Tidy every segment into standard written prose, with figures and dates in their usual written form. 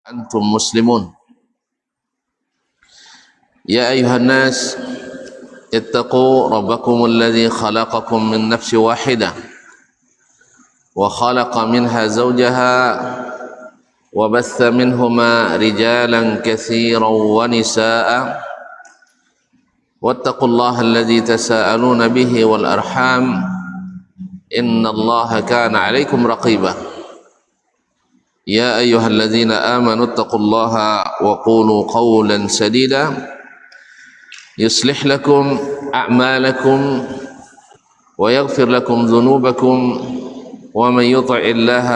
أنتم مسلمون. يا أيها الناس اتقوا ربكم الذي خلقكم من نفس واحدة وخلق منها زوجها وبث منهما رجالا كثيرا ونساء واتقوا الله الذي تساءلون به والأرحام إن الله كان عليكم رقيبا. يا أيها الذين آمنوا اتقوا الله وقولوا قولا سديدا يصلح لكم أعمالكم ويغفر لكم ذنوبكم ومن يطع الله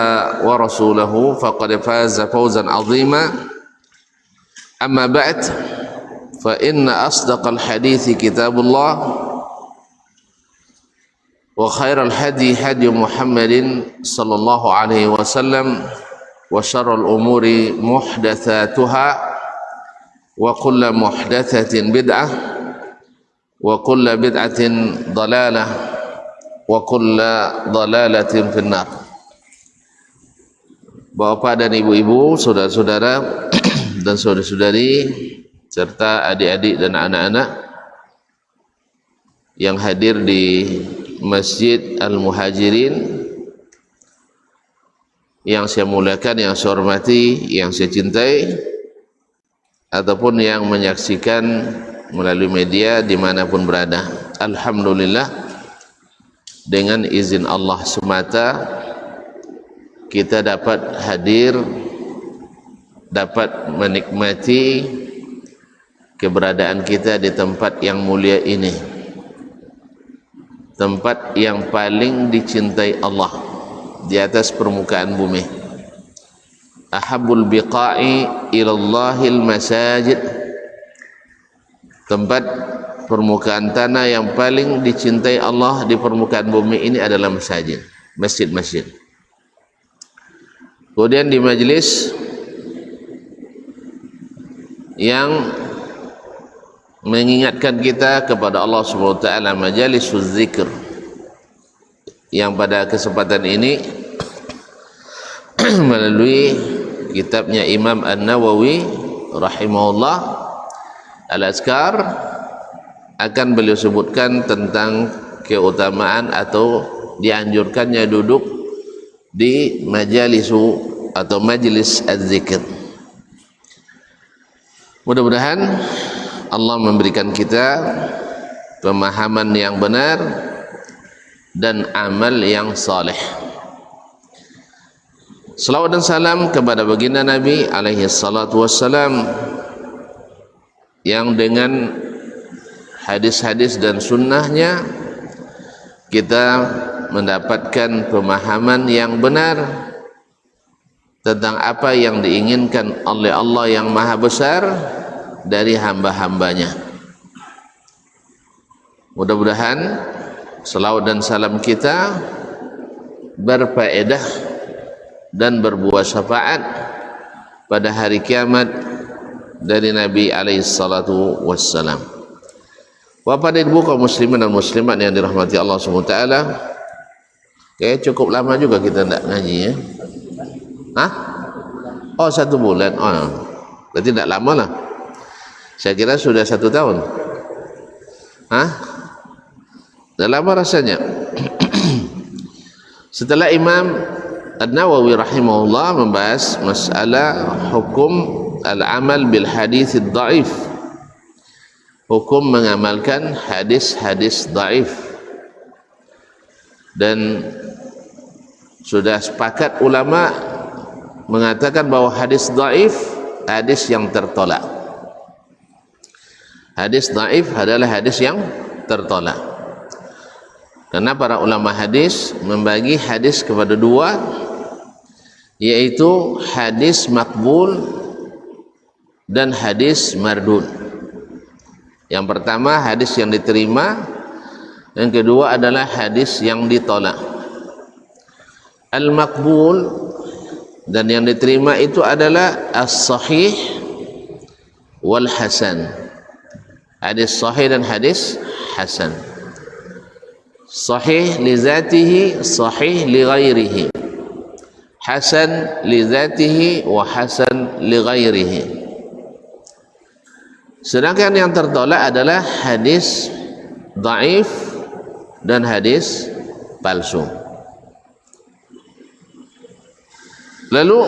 ورسوله فقد فاز فوزا عظيما. أما بعد فإن أصدق الحديث كتاب الله وخير الهدي هدي محمد صلى الله عليه وسلم وشر الأمور محدثاتها وكل محدثة بدعة وكل بدعة ضلالة وكل ضلالة في النار. Bapak dan ibu-ibu, saudara-saudara dan saudari-saudari serta adik-adik dan anak-anak yang hadir di Masjid Al-Muhajirin yang saya muliakan, yang saya hormati, yang saya cintai, ataupun yang menyaksikan melalui media dimanapun berada. Alhamdulillah, dengan izin Allah semata kita dapat hadir, dapat menikmati keberadaan kita di tempat yang mulia ini, tempat yang paling dicintai Allah di atas permukaan bumi. Ahabbul biqa'i ilallahil masajid, tempat permukaan tanah yang paling dicintai Allah di permukaan bumi ini adalah masjid, masjid-masjid. Kemudian di majlis yang mengingatkan kita kepada Allah Subhanahu wa taala, majalisuz zikr, yang pada kesempatan ini melalui kitabnya Imam An-Nawawi rahimahullah Al-Azkar akan beliau sebutkan tentang keutamaan atau dianjurkannya duduk di majalisu atau majlis az-zikr. Mudah-mudahan Allah memberikan kita pemahaman yang benar dan amal yang saleh. Salawat dan salam kepada baginda Nabi alaihi salatu wassalam, yang dengan hadis-hadis dan sunnahnya kita mendapatkan pemahaman yang benar tentang apa yang diinginkan oleh Allah yang maha besar dari hamba-hambanya. Mudah-mudahan salawat dan salam kita berfaedah dan berbuah syafaat pada hari kiamat dari Nabi alaihi salatu wassalam. Bapak dan Ibu kaum muslimin dan muslimat yang dirahmati Allah Subhanahu wa taala, cukup lama juga kita tidak ngaji ya. Hah? Oh, 1 bulan. Oh, berarti tidak lama lah. Saya kira sudah 1 tahun. Hah? Dah lama rasanya. Setelah Imam An-Nawawi rahimahullah membahas masalah hukum al-amal bil hadits dhaif, hukum mengamalkan hadis-hadis dhaif, dan sudah sepakat ulama mengatakan bahwa hadis dhaif hadis yang tertolak. Hadis dhaif adalah hadis yang tertolak. Karena para ulama hadis membagi hadis kepada 2, yaitu hadis makbul dan hadis mardud. Yang pertama hadis yang diterima, yang kedua adalah hadis yang ditolak. Al-makbul dan yang diterima itu adalah as-sahih wal hasan. Hadis sahih dan hadis hasan. Sahih li zatihi, sahih li ghairihi. hasan li dzatihi wa hasan li ghairihi. Sedangkan yang tertolak adalah hadis dhaif dan hadis palsu. Lalu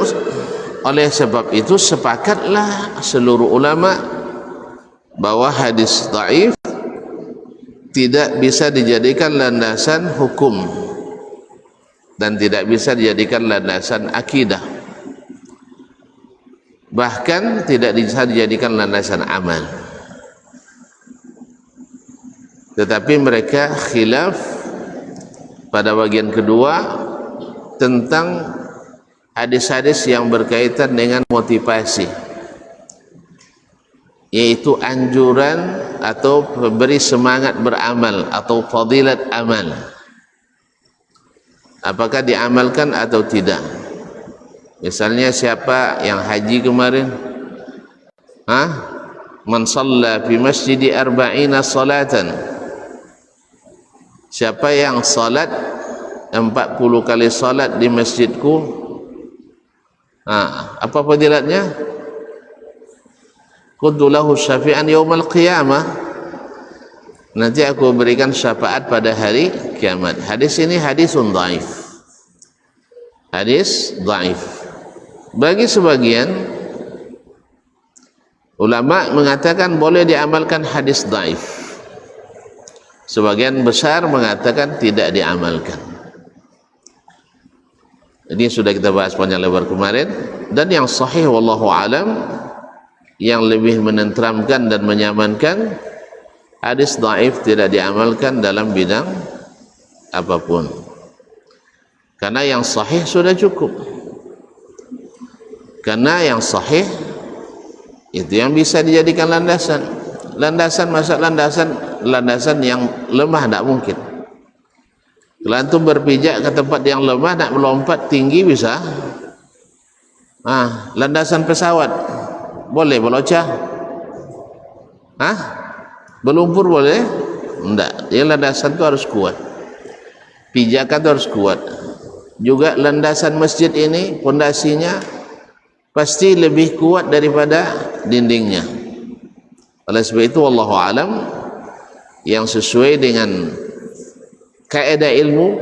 oleh sebab itu sepakatlah seluruh ulama bahwa hadis dhaif tidak bisa dijadikan landasan hukum dan tidak bisa dijadikan landasan akidah, bahkan tidak bisa dijadikan landasan amal. Tetapi mereka khilaf pada bagian kedua tentang hadis-hadis yang berkaitan dengan motivasi, yaitu anjuran atau memberi semangat beramal atau fadilat amal, apakah diamalkan atau tidak. Misalnya siapa yang haji kemarin, man shalla fi masjidi arba'ina salatan, siapa yang salat 40 kali salat di masjidku, apa fadilatnya? Qultu lahu syafi'an yaumal qiyamah, nanti aku berikan syafaat pada hari kiamat. Hadis ini hadisun dhaif, hadis dhaif. Bagi sebagian ulama mengatakan boleh diamalkan hadis dhaif, sebagian besar mengatakan tidak diamalkan. Ini sudah kita bahas panjang lebar kemarin, dan yang sahih wallahu alam, yang lebih menenteramkan dan menyamankan, hadis dhaif tidak diamalkan dalam bidang apapun, karena yang sahih sudah cukup. Karena yang sahih itu yang bisa dijadikan landasan. Masa landasan yang lemah tidak mungkin. Kalau antum berpijak ke tempat yang lemah, nak melompat tinggi bisa. Landasan pesawat boleh berlocah? Berlumpur boleh? Tidak. Yang landasan itu harus kuat. Pijakan itu harus kuat. Juga landasan masjid ini, pondasinya pasti lebih kuat daripada dindingnya. Oleh sebab itu wallahu alam, yang sesuai dengan kaidah ilmu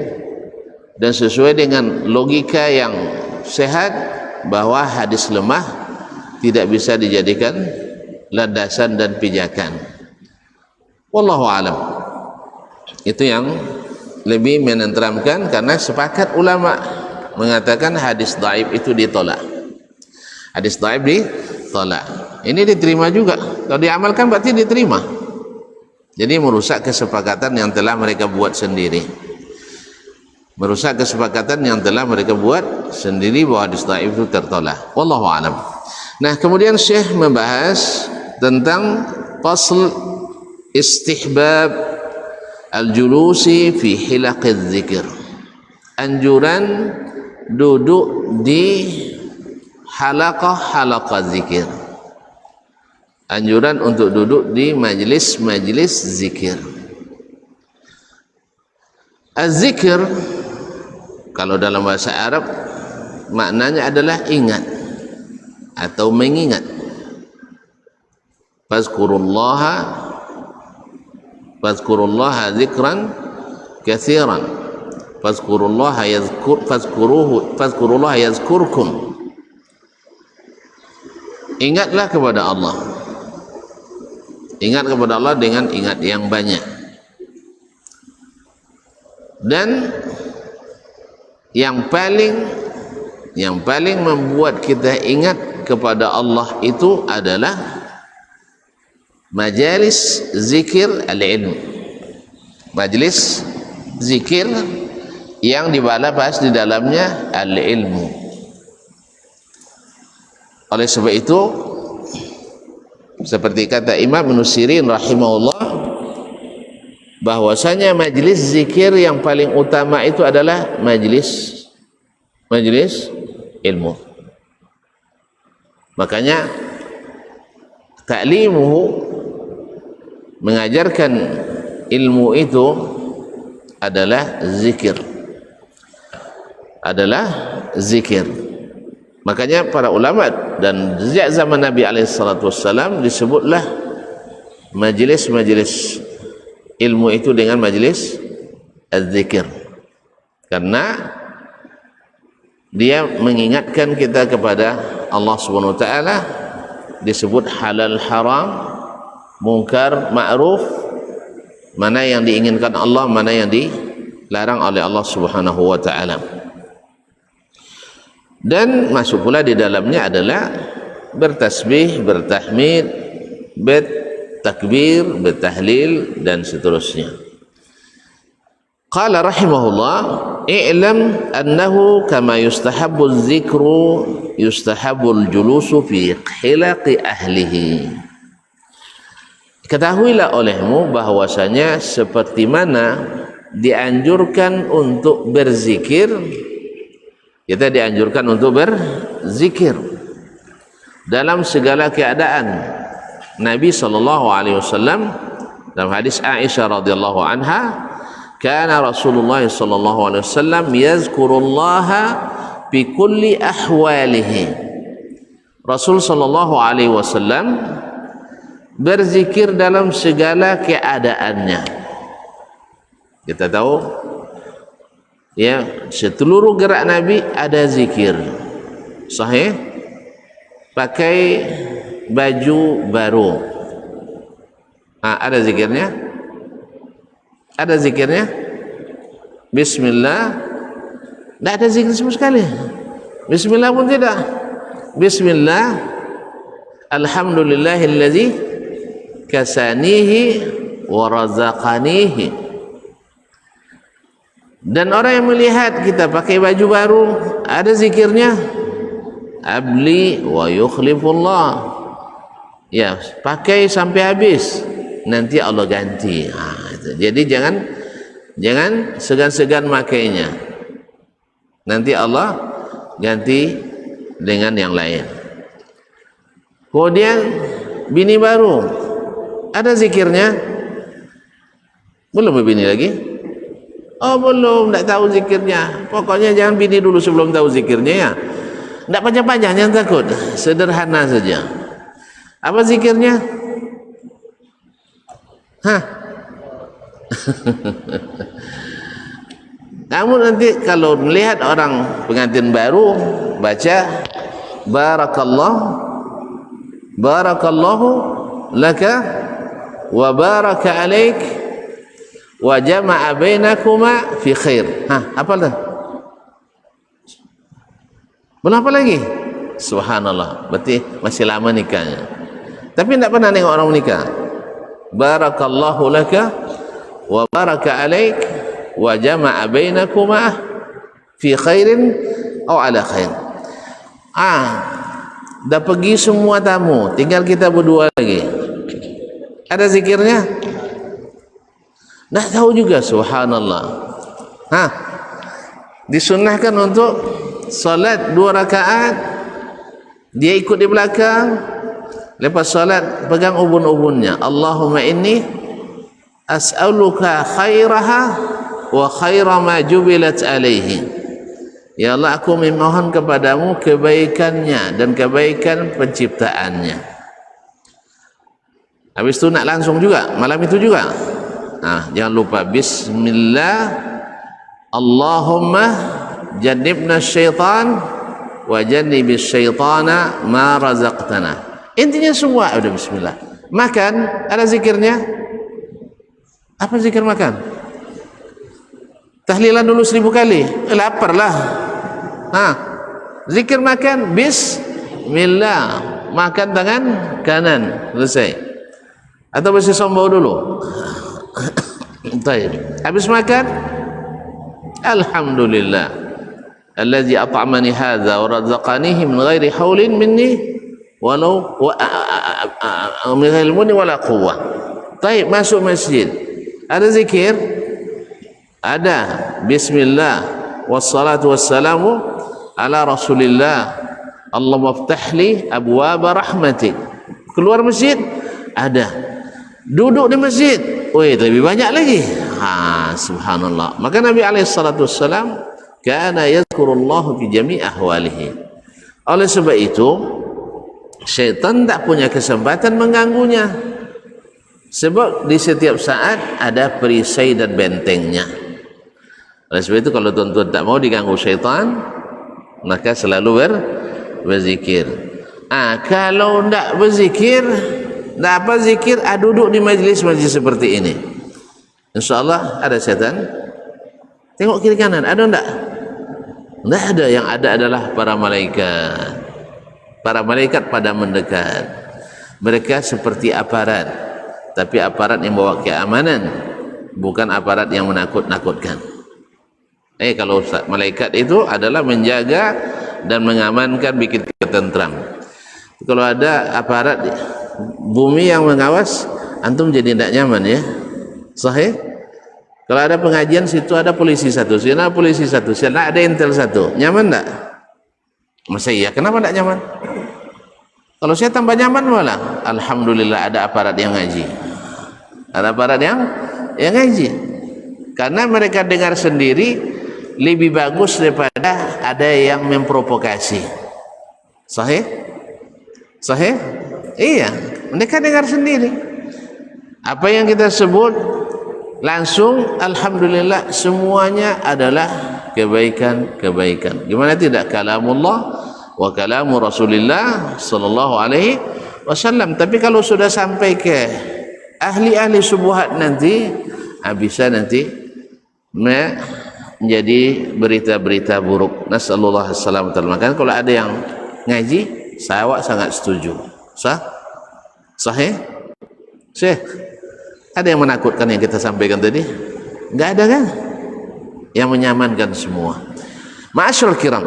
dan sesuai dengan logika yang sehat, bahwa hadis lemah tidak bisa dijadikan landasan dan pijakan. Wallahu alam. Itu yang lebih menenteramkan, karena sepakat ulama mengatakan hadis dhaif itu ditolak. Hadis dhaif ditolak. Ini diterima juga. Kalau diamalkan berarti diterima. Jadi merusak kesepakatan yang telah mereka buat sendiri. Merusak kesepakatan yang telah mereka buat sendiri bahwa hadis dhaif itu tertolak. Wallahu alam. Nah, kemudian Syekh membahas tentang fasl istihbab al-julusi fi hilaqiz zikir. Anjuran duduk di halaqah zikir. Anjuran untuk duduk di majlis zikir. Az-zikir kalau dalam bahasa Arab maknanya adalah ingat atau mengingat. Fazkurullaha zikran katsiran. Fazkurullaha yazkurkum. Ingatlah kepada Allah. Ingat kepada Allah dengan ingat yang banyak. Dan yang paling membuat kita ingat kepada Allah itu adalah majalis zikir al-ilm. Majlis zikir yang dibahas di dalamnya al-ilmu. Oleh sebab itu, seperti kata Imam Ibn Sirin rahimahullah, bahwasanya majlis zikir yang paling utama itu adalah majlis ilmu. Makanya ta'limuhu, mengajarkan ilmu itu adalah zikir, adalah zikir. Makanya para ulama dan sejak zaman Nabi SAW disebutlah majlis-majlis ilmu itu dengan majlis az-zikir, karena dia mengingatkan kita kepada Allah Subhanahu wa taala, disebut halal haram, mungkar ma'ruf, mana yang diinginkan Allah, mana yang dilarang oleh Allah Subhanahu wa taala. Dan masuk pula di dalamnya adalah bertasbih, bertahmid, bertakbir, bertahlil dan seterusnya. Qala rahimahullah, i'lam annahu kama yustahabbu az-zikru yustahabbu al-julusu fi khilaqi ahlihi. Ketahuilah olehmu bahwasanya seperti mana dianjurkan untuk berzikir, kita dianjurkan untuk berzikir dalam segala keadaan. Nabi SAW dalam hadis Aisyah radhiyallahu anha, kana Rasulullah SAW yazkurullaha bi kulli ahwalihi. Rasul SAW berzikir dalam segala keadaannya. Kita tahu ya, seluruh gerak Nabi ada zikir. Sahih? Pakai baju baru, ada zikirnya? Ada zikirnya? Bismillah, tidak ada zikir sama sekali. Bismillah pun tidak. Bismillah, alhamdulillahillazi kasanihi wa razaqanihi. Dan orang yang melihat kita pakai baju baru, ada zikirnya, abli wa yukhlifullah, ya, pakai sampai habis, nanti Allah ganti. Jadi jangan segan-segan makainya, nanti Allah ganti dengan yang lain. Kemudian bini baru, ada zikirnya? Belum bini lagi? Oh belum, tak tahu zikirnya. Pokoknya jangan bini dulu sebelum tahu zikirnya ya. Tak panjang-panjang, jangan takut, sederhana saja. Apa zikirnya? Namun nanti kalau melihat orang pengantin baru baca barakallahu laka wa baraka alaik wa jama'a bainakuma fi khair. Apa dah? Belum apa lagi? Subhanallah, berarti masih lama nikahnya. Tapi tidak pernah nengok orang menikah. Barakallahu laka wa baraka alaik wa jama'a bainakuma fi khairin atau ala khair. Dah pergi semua tamu, tinggal kita berdua lagi. Ada zikirnya? Tak tahu juga. Subhanallah. Disunnahkan untuk salat 2 rakaat, dia ikut di belakang, lepas salat pegang ubun-ubunnya, Allahumma inni as'aluka khairaha wa khaira ma jubilat alaihi. Ya Allah, aku memohon kepadamu kebaikannya dan kebaikan penciptaannya. Habis itu nak langsung juga malam itu juga. Jangan lupa bismillah, Allahumma jannibna syaitan wa jannibis syaitana ma razaqtana. Intinya semua ada bismillah. Makan, ada zikirnya? Apa zikir makan? Tahlilan dulu 1000 kali. Lapar lah. Zikir makan, bismillah. Makan tangan kanan, selesai. Atau bersih sombau dulu. Habis makan, alhamdulillah allazi at'amani hadza wa razaqanihi min ghairi haulin minni walau min ghairi munni wala quwwah. Masuk masjid, ada zikir? Ada. Bismillah wassalatu wassalamu ala rasulillah, Allahumma ftahli abwaaba rahmatik. Keluar masjid, ada. Duduk di masjid, lebih banyak lagi. Subhanallah. Maka Nabi SAW kana yadhkurullahu fi jami' ahwalihi. Oleh sebab itu syaitan tak punya kesempatan mengganggunya, sebab di setiap saat ada perisai dan bentengnya. Oleh sebab itu kalau tuan-tuan tak mau diganggu syaitan, maka selalu berzikir. Kalau tak berzikir, tak apa zikir, duduk di majlis-majlis seperti ini, InsyaAllah ada syaitan. Tengok kiri kanan, ada tak? Tak ada. Yang ada adalah para malaikat. Para malaikat pada mendekat. Mereka seperti aparat, tapi aparat yang bawa keamanan, bukan aparat yang menakut-nakutkan. Kalau malaikat itu adalah menjaga dan mengamankan, bikin kita tentram. Kalau ada aparat bumi yang mengawas, antum jadi tidak nyaman ya. Sahih? Kalau ada pengajian, situ ada polisi satu, sini ada polisi satu, sini ada intel satu, nyaman tak? Masa iya, kenapa tak nyaman? Kalau saya tambah nyaman malah, alhamdulillah ada aparat yang ngaji, ada aparat yang ngaji, karena mereka dengar sendiri lebih bagus daripada ada yang memprovokasi. Sahih? Sahih? Iya, mereka dengar sendiri apa yang kita sebut, langsung alhamdulillah semuanya adalah kebaikan-kebaikan. Gimana tidak, kalamullah wa kalamu Rasulillah sallallahu alaihi wasallam. Tapi kalau sudah sampai ke ahli-ahli syubhat nanti, bisa nanti menjadi berita-berita buruk. Nasallallahu alaihi wasallam. Maka kalau ada yang ngaji, saya sangat setuju. Sahih? Syekh, ada yang menakutkan yang kita sampaikan tadi? Enggak ada kan? Yang menyamankan semua. Ma'asyiral kiram.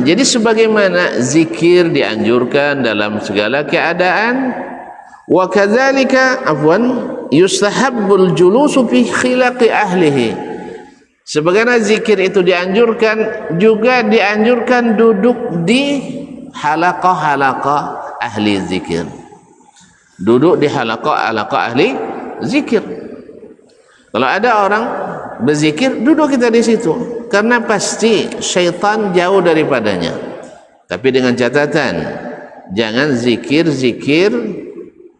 Jadi sebagaimana zikir dianjurkan dalam segala keadaan, wa kadzalika yustahabbul julusu fi khilaqi ahlihi. Sebagaimana zikir itu dianjurkan, juga dianjurkan duduk di halaqah-halaqah ahli zikir. Duduk di halaqah-halaqah ahli zikir. Kalau ada orang berzikir, duduk kita di situ, karena pasti syaitan jauh daripadanya. Tapi dengan catatan, jangan zikir-zikir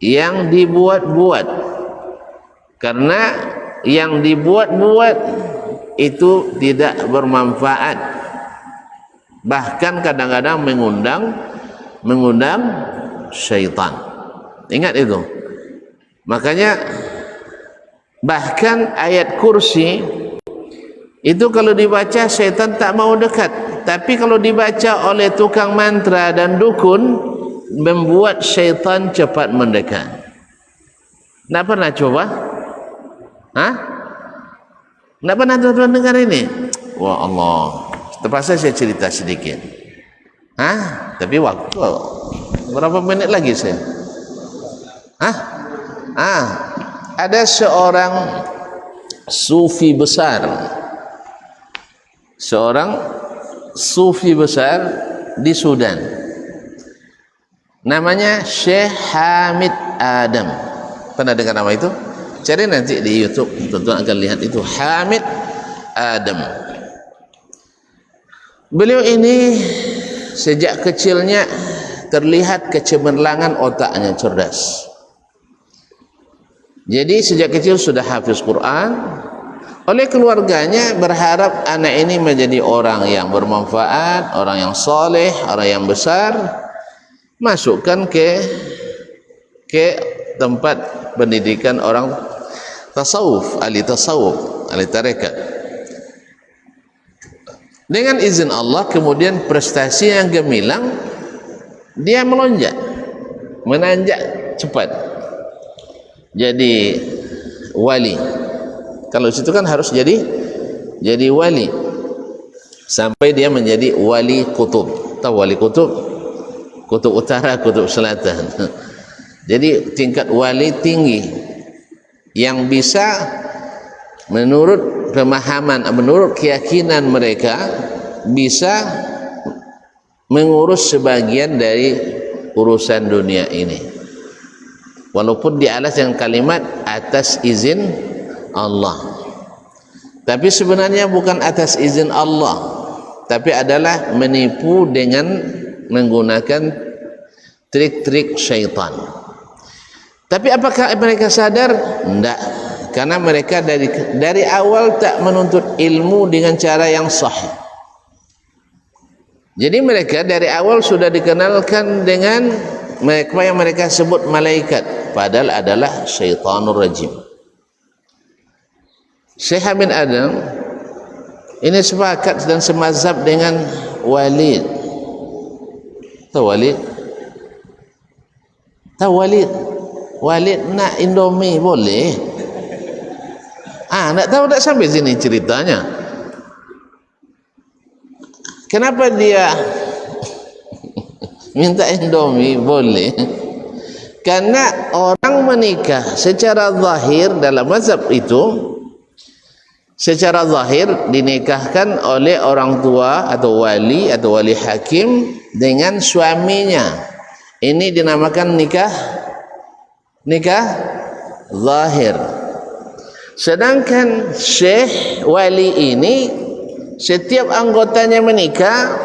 yang dibuat-buat, karena yang dibuat-buat itu tidak bermanfaat, bahkan kadang-kadang mengundang syaitan. Ingat itu. Makanya bahkan ayat kursi itu kalau dibaca syaitan tak mau dekat, tapi kalau dibaca oleh tukang mantra dan dukun, membuat syaitan cepat mendekat. Tak pernah coba? Tak pernah tuan-tuan dengar ini? Wah Allah, terpaksa saya cerita sedikit. Tapi waktu berapa menit lagi saya? Ada seorang sufi besar, di Sudan, namanya Syekh Hamid Adam. Pernah dengar nama itu? Cari nanti di YouTube, tentu akan lihat itu, Hamid Adam. Beliau ini sejak kecilnya terlihat kecemerlangan otaknya, cerdas. Jadi sejak kecil sudah hafiz Quran. Oleh keluarganya berharap anak ini menjadi orang yang bermanfaat, orang yang soleh, orang yang besar. Masukkan ke tempat pendidikan orang tasawuf, ahli tarekat. Dengan izin Allah, kemudian prestasi yang gemilang, dia melonjak, menanjak cepat jadi wali. Kalau situ kan harus jadi wali, sampai dia menjadi wali kutub. Tahu wali kutub? Kutub utara, kutub selatan. Jadi tingkat wali tinggi yang bisa menurut pemahaman, menurut keyakinan mereka, bisa mengurus sebagian dari urusan dunia ini, walaupun di alas yang kalimat atas izin Allah. Tapi sebenarnya bukan atas izin Allah, tapi adalah menipu dengan menggunakan trik-trik syaitan. Tapi apakah mereka sadar? Tidak, karena mereka dari awal tak menuntut ilmu dengan cara yang sahih. Jadi mereka dari awal sudah dikenalkan dengan mereka yang mereka sebut malaikat, padahal adalah syaitanur rajim. Syekh Amin Adam ini sepakat dan semazhab dengan Walid. Tahu Walid? Tahu Walid? Walid nak Indomie boleh? Nak tahu tak sampai sini ceritanya. Kenapa dia minta Indomie? Boleh. Karena orang menikah secara zahir dalam mazhab itu, secara zahir dinikahkan oleh orang tua atau wali hakim dengan suaminya. Ini dinamakan nikah zahir. Sedangkan syekh wali ini setiap anggotanya menikah,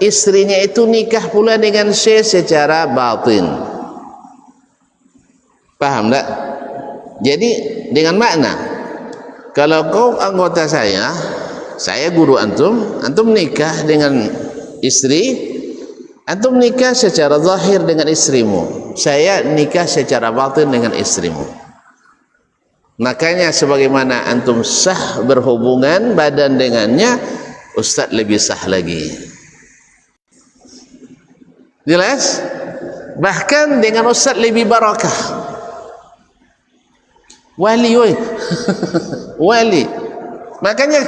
istrinya itu nikah pula dengan syekh secara batin. Paham tak? Jadi dengan makna, kalau kau anggota saya guru antum nikah dengan istri, antum nikah secara zahir dengan istrimu, saya nikah secara batin dengan istrimu. Makanya sebagaimana antum sah berhubungan badan dengannya, ustaz lebih sah lagi. Jelas? Bahkan dengan ustaz lebih barakah. Wali woi. Wali. Makanya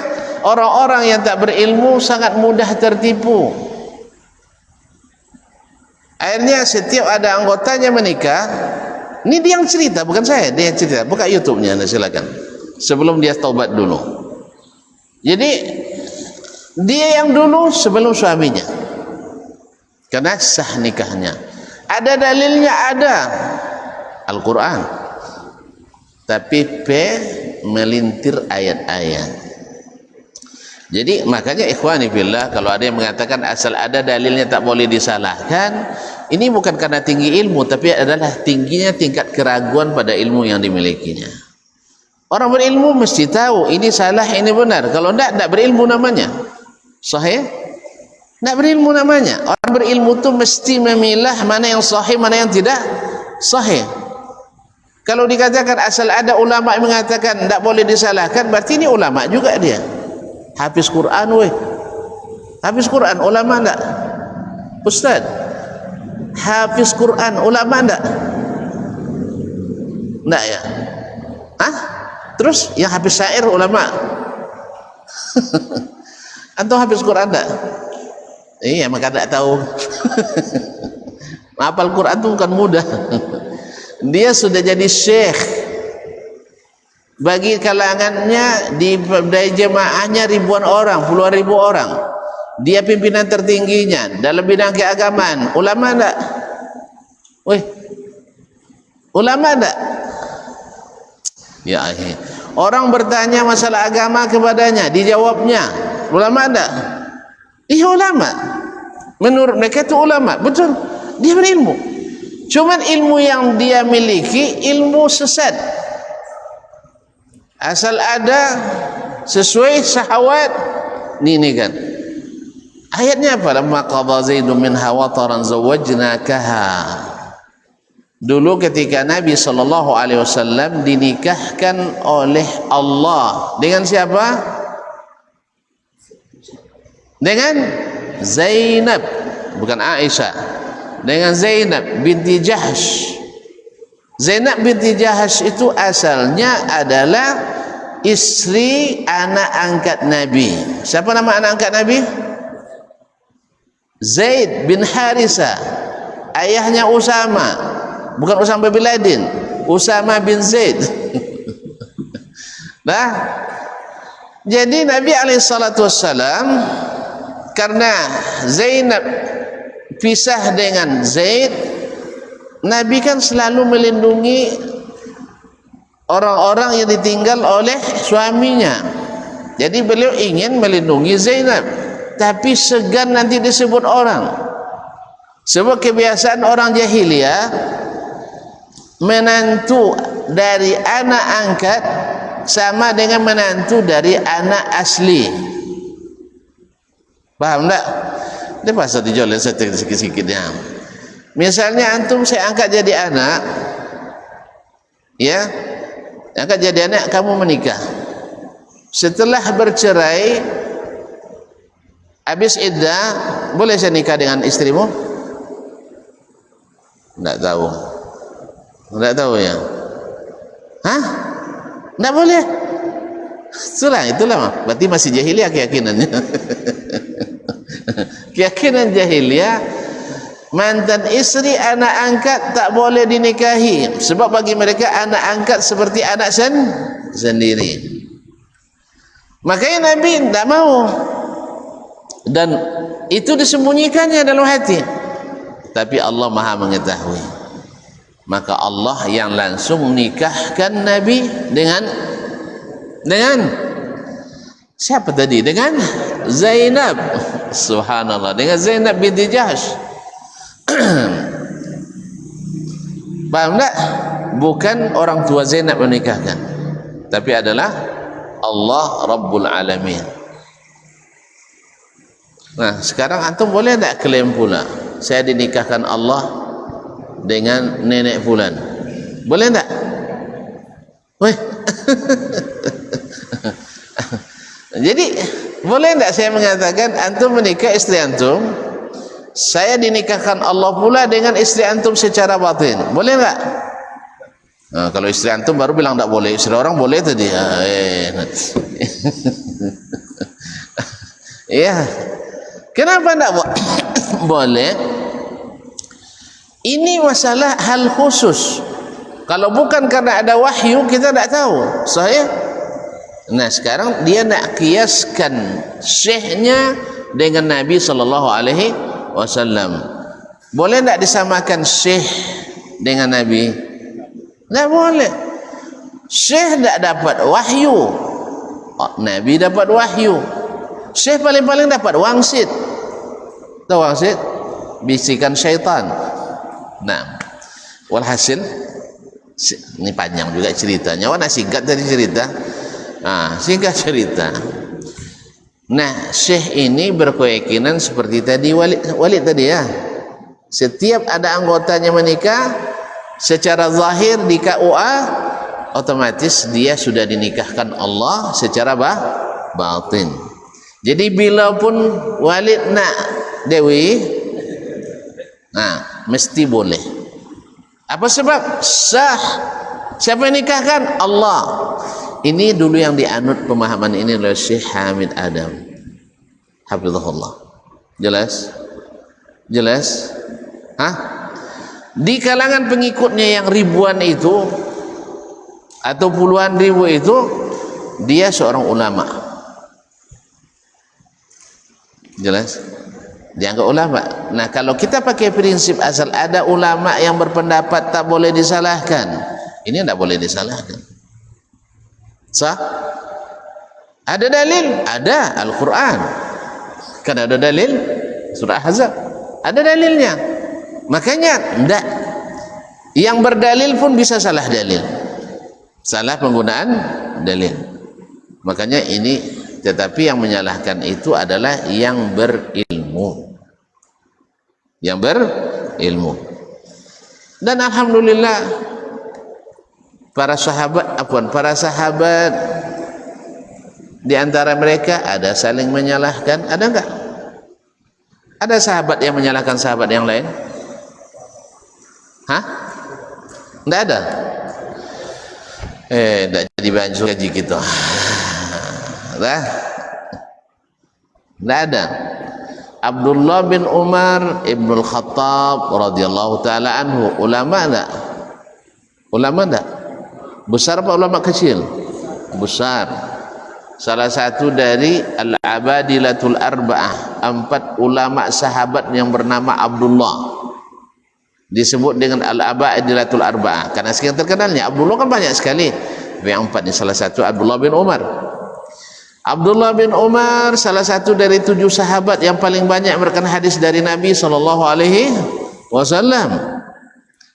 orang-orang yang tak berilmu sangat mudah tertipu. Akhirnya setiap ada anggotanya menikah, ini dia yang cerita, bukan saya, dia yang cerita. Buka YouTube-nya, silakan. Sebelum dia taubat dulu. Jadi dia yang dulu sebelum suaminya, karena sah nikahnya. Ada dalilnya, ada Al-Quran. Tapi melintir ayat-ayat. Jadi makanya ikhwani fillah, kalau ada yang mengatakan asal ada dalilnya tak boleh disalahkan, ini bukan karena tinggi ilmu, tapi adalah tingginya tingkat keraguan pada ilmu yang dimilikinya. Orang berilmu mesti tahu ini salah, ini benar. Kalau tidak berilmu namanya. Sahih? Tidak berilmu namanya. Orang berilmu itu mesti memilah mana yang sahih, mana yang tidak sahih. Kalau dikatakan asal ada ulama yang mengatakan tidak boleh disalahkan, berarti ini ulama juga dia. Hafiz Quran weh. Hafiz Quran ulama enggak? Ustaz, hafiz Quran ulama enggak? Enggak ya? Terus yang hafiz syair ulama? Antum hafiz Quran enggak? Iya, maka enggak tahu. Hafal Quran itu bukan mudah. Dia sudah jadi syekh. Bagi kalangannya, di jemaahnya ribuan orang, puluhan ribu orang. Dia pimpinan tertingginya dalam bidang keagamaan. Ulama enggak? Weh, ulama enggak? Ya, orang bertanya masalah agama kepadanya, dijawabnya. Ulama enggak? Iya ulama. Menurut mereka itu ulama, betul. Dia berilmu. Cuman ilmu yang dia miliki ilmu sesat. Asal ada sesuai syahwat, ini kan. Ayatnya apa? Lamma qadha Zaidun minha wataran zawwajnakaha. Dulu ketika Nabi SAW dinikahkan oleh Allah dengan siapa? Dengan Zainab, bukan Aisyah. Dengan Zainab binti Jahsh. Zainab binti Jahsh itu asalnya adalah istri anak angkat Nabi. Siapa nama anak angkat Nabi? Zaid bin Harithah. Ayahnya Usama, bukan Usama bin Laden, Usama bin Zaid. Nah, jadi Nabi SAW karena Zainab pisah dengan Zaid, Nabi kan selalu melindungi orang-orang yang ditinggal oleh suaminya. Jadi beliau ingin melindungi Zainab, tapi segan nanti disebut orang. Sebab kebiasaan orang jahiliyah, menantu dari anak angkat sama dengan menantu dari anak asli. Paham tak? Dia pasal dijual sikit-sikitnya. Misalnya antum saya angkat jadi anak, ya, angkat jadi anak, kamu menikah. Setelah bercerai, habis iddah, boleh saya nikah dengan istrimu? Tidak tahu. Tidak tahu ya? Hah? Tidak boleh. Itulah. Berarti masih jahiliyah keyakinannya. Keyakinan jahiliyah, mantan istri anak angkat tak boleh dinikahi, sebab bagi mereka anak angkat seperti anak sendiri. Makanya Nabi tidak mau, dan itu disembunyikannya dalam hati, tapi Allah Maha mengetahui. Maka Allah yang langsung menikahkan Nabi dengan siapa tadi? Dengan Zainab. Subhanallah, dengan Zainab binti Jahsh. Paham tak? Bukan orang tua Zainab menikahkan, tapi adalah Allah Rabbul Alamin. Nah, sekarang antum boleh tak klaim pula, saya dinikahkan Allah dengan nenek fulan? Boleh tak? Weh. Jadi boleh tak saya mengatakan antum menikah istri antum, saya dinikahkan Allah pula dengan istri antum secara batin? Boleh tak? Nah, kalau istri antum baru bilang tak boleh, istri orang boleh tadi. Ya, kenapa tak boleh? Ini masalah hal khusus. Kalau bukan karena ada wahyu, kita tak tahu. Sahih? Nah, sekarang dia nak kiaskan syekhnya dengan Nabi sallallahu alaihi wasallam. Boleh tak disamakan syekh dengan Nabi? Tak boleh. Syekh tak dapat wahyu, Nabi dapat wahyu. Syekh paling-paling dapat wangsit. Tahu wangsit? Bisikan syaitan. Nah, walhasil ini panjang juga ceritanya. Nak singkat tadi cerita. Singkat cerita. Nah, syekh ini berkeyakinan seperti tadi Walid tadi ya. Setiap ada anggotanya menikah, secara zahir di KUA, otomatis dia sudah dinikahkan Allah secara batin. Jadi bila pun Walid nak Dewi, mesti boleh. Apa sebab? Sah. Siapa yang nikahkan? Allah. Ini dulu yang dianut pemahaman ini oleh Syekh Hamid Adam, hafizahullah. Jelas? Jelas? Di kalangan pengikutnya yang ribuan itu atau puluhan ribu itu, dia seorang ulama. Jelas? Dianggap ulama. Nah, kalau kita pakai prinsip asal ada ulama yang berpendapat tak boleh disalahkan, ini tidak boleh disalahkan. Sah? Ada dalil? Ada Al-Quran. Kan ada dalil? Surah Ahzab. Ada dalilnya. Makanya enggak. Yang berdalil pun bisa salah dalil. Salah penggunaan dalil. Makanya ini, tetapi yang menyalahkan itu adalah yang berilmu. Yang berilmu. Dan alhamdulillah para sahabat di antara mereka ada saling menyalahkan. Ada enggak? Ada sahabat yang menyalahkan sahabat yang lain? Enggak ada. Enggak jadi banjur gaji kita. Enggak ada. Abdullah bin Umar Ibnul Khattab radhiyallahu taala anhu, ulama enggak? Ulama enggak? Besar apa ulama kecil? Besar. Salah satu dari Al-Abadilatul Arba'ah, 4 ulama sahabat yang bernama Abdullah, disebut dengan Al-Abadilatul Arba'ah karena sekian terkenalnya. Abdullah kan banyak sekali, yang 4 ini salah satu Abdullah bin Umar. Abdullah bin Umar salah satu dari 7 sahabat yang paling banyak memberikan hadis dari Nabi SAW.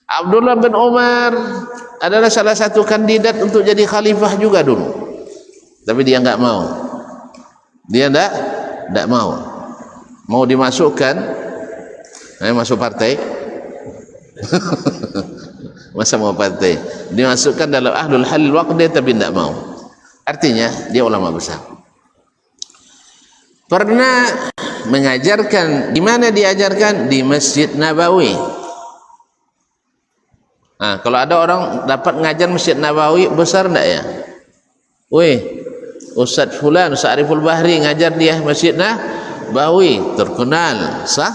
Abdullah bin Umar adalah salah satu kandidat untuk jadi khalifah juga dulu, tapi dia enggak mau. Dia enggak mau dimasukkan, masuk partai. Masa mau partai dimasukkan dalam ahlul halil waqdi, tapi tidak mau. Artinya dia ulama besar, pernah mengajarkan. Di mana diajarkan? Di Masjid Nabawi. Kalau ada orang dapat ngajar Masjid Nabawi, besar enggak ya? Weh, Ustaz Fulan, Ustaz Ariful Bahri ngajar dia Masjid Nabawi, terkenal. Sah?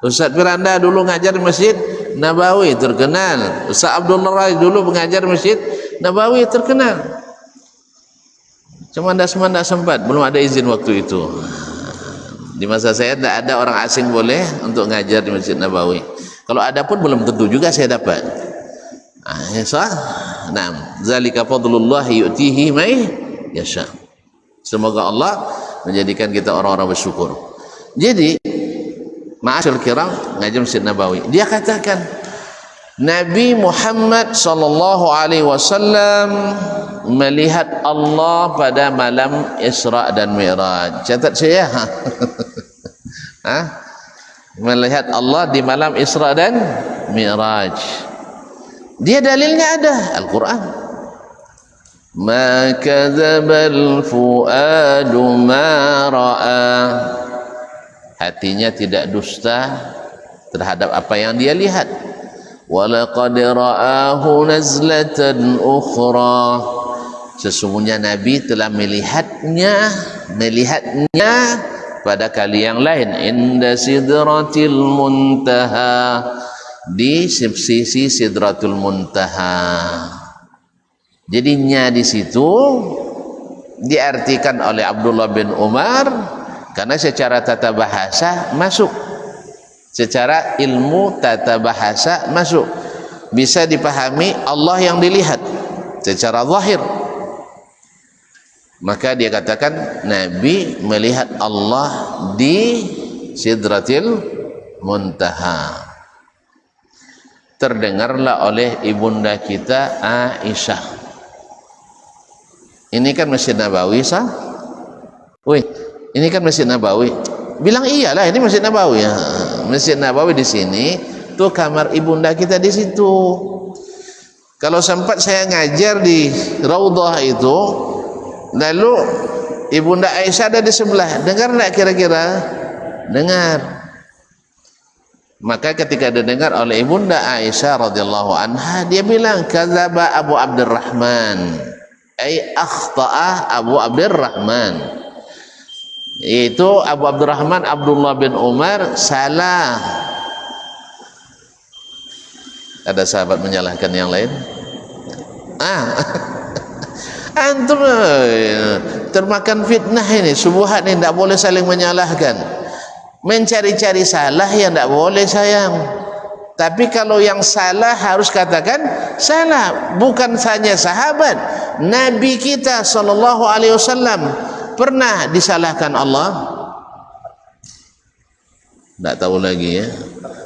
Ustaz Firanda dulu ngajar Masjid Nabawi, terkenal. Ustaz Abdullah Rai dulu mengajar Masjid Nabawi, terkenal. Cuma tidak sempat, belum ada izin waktu itu. Di masa saya tidak ada orang asing boleh untuk ngajar di Masjid Nabawi. Kalau ada pun belum tentu juga saya dapat. Zalika fadlullah yu'tihi may yasha. Semoga Allah menjadikan kita orang-orang bersyukur. Jadi ma'asyil kiram ngajar Masjid Nabawi, dia katakan Nabi Muhammad sallallahu alaihi wasallam melihat Allah pada malam Isra dan Mi'raj. Catat saya. Melihat Allah di malam Isra dan Mi'raj. Dia dalilnya ada Al-Quran. Ma kadzabal fuadu ma ra'a. Hatinya tidak dusta terhadap apa yang dia lihat. Walaqad ra'ahu nazlatan ukhra. Sesungguhnya Nabi telah melihatnya pada kali yang lain, inda sidratil muntaha, di sisi sidratul muntaha. Jadinya di situ diartikan oleh Abdullah bin Umar karena secara tata bahasa masuk, secara ilmu tata bahasa masuk, bisa dipahami Allah yang dilihat secara zahir. Maka dia katakan Nabi melihat Allah di Sidratil Muntaha. Terdengarlah oleh ibunda kita Aisyah. Ini kan Masjid Nabawi, sah? Wih, ini kan Masjid Nabawi. Bilang iyalah, ini Masjid Nabawi. Masjid Nabawi di sini, tuh kamar ibunda kita di situ. Kalau sempat saya ngajar di Raudhah itu, lalu ibunda Aisyah ada di sebelah, dengar enggak kira-kira? Dengar. Maka ketika didengar oleh ibunda Aisyah radhiyallahu anha, dia bilang kadzaba Abu Abdurrahman, ai akhta'a Abu Abdurrahman. Itu Abu Abdurrahman Abdullah bin Umar salah. Ada sahabat menyalahkan yang lain? Antum termakan fitnah ini, subuhat ini, tidak boleh saling menyalahkan. Mencari-cari salah yang tidak boleh, sayang. Tapi kalau yang salah harus katakan salah. Bukan saja sahabat, Nabi kita sallallahu alaihi wasallam pernah disalahkan Allah? Tak tahu lagi ya.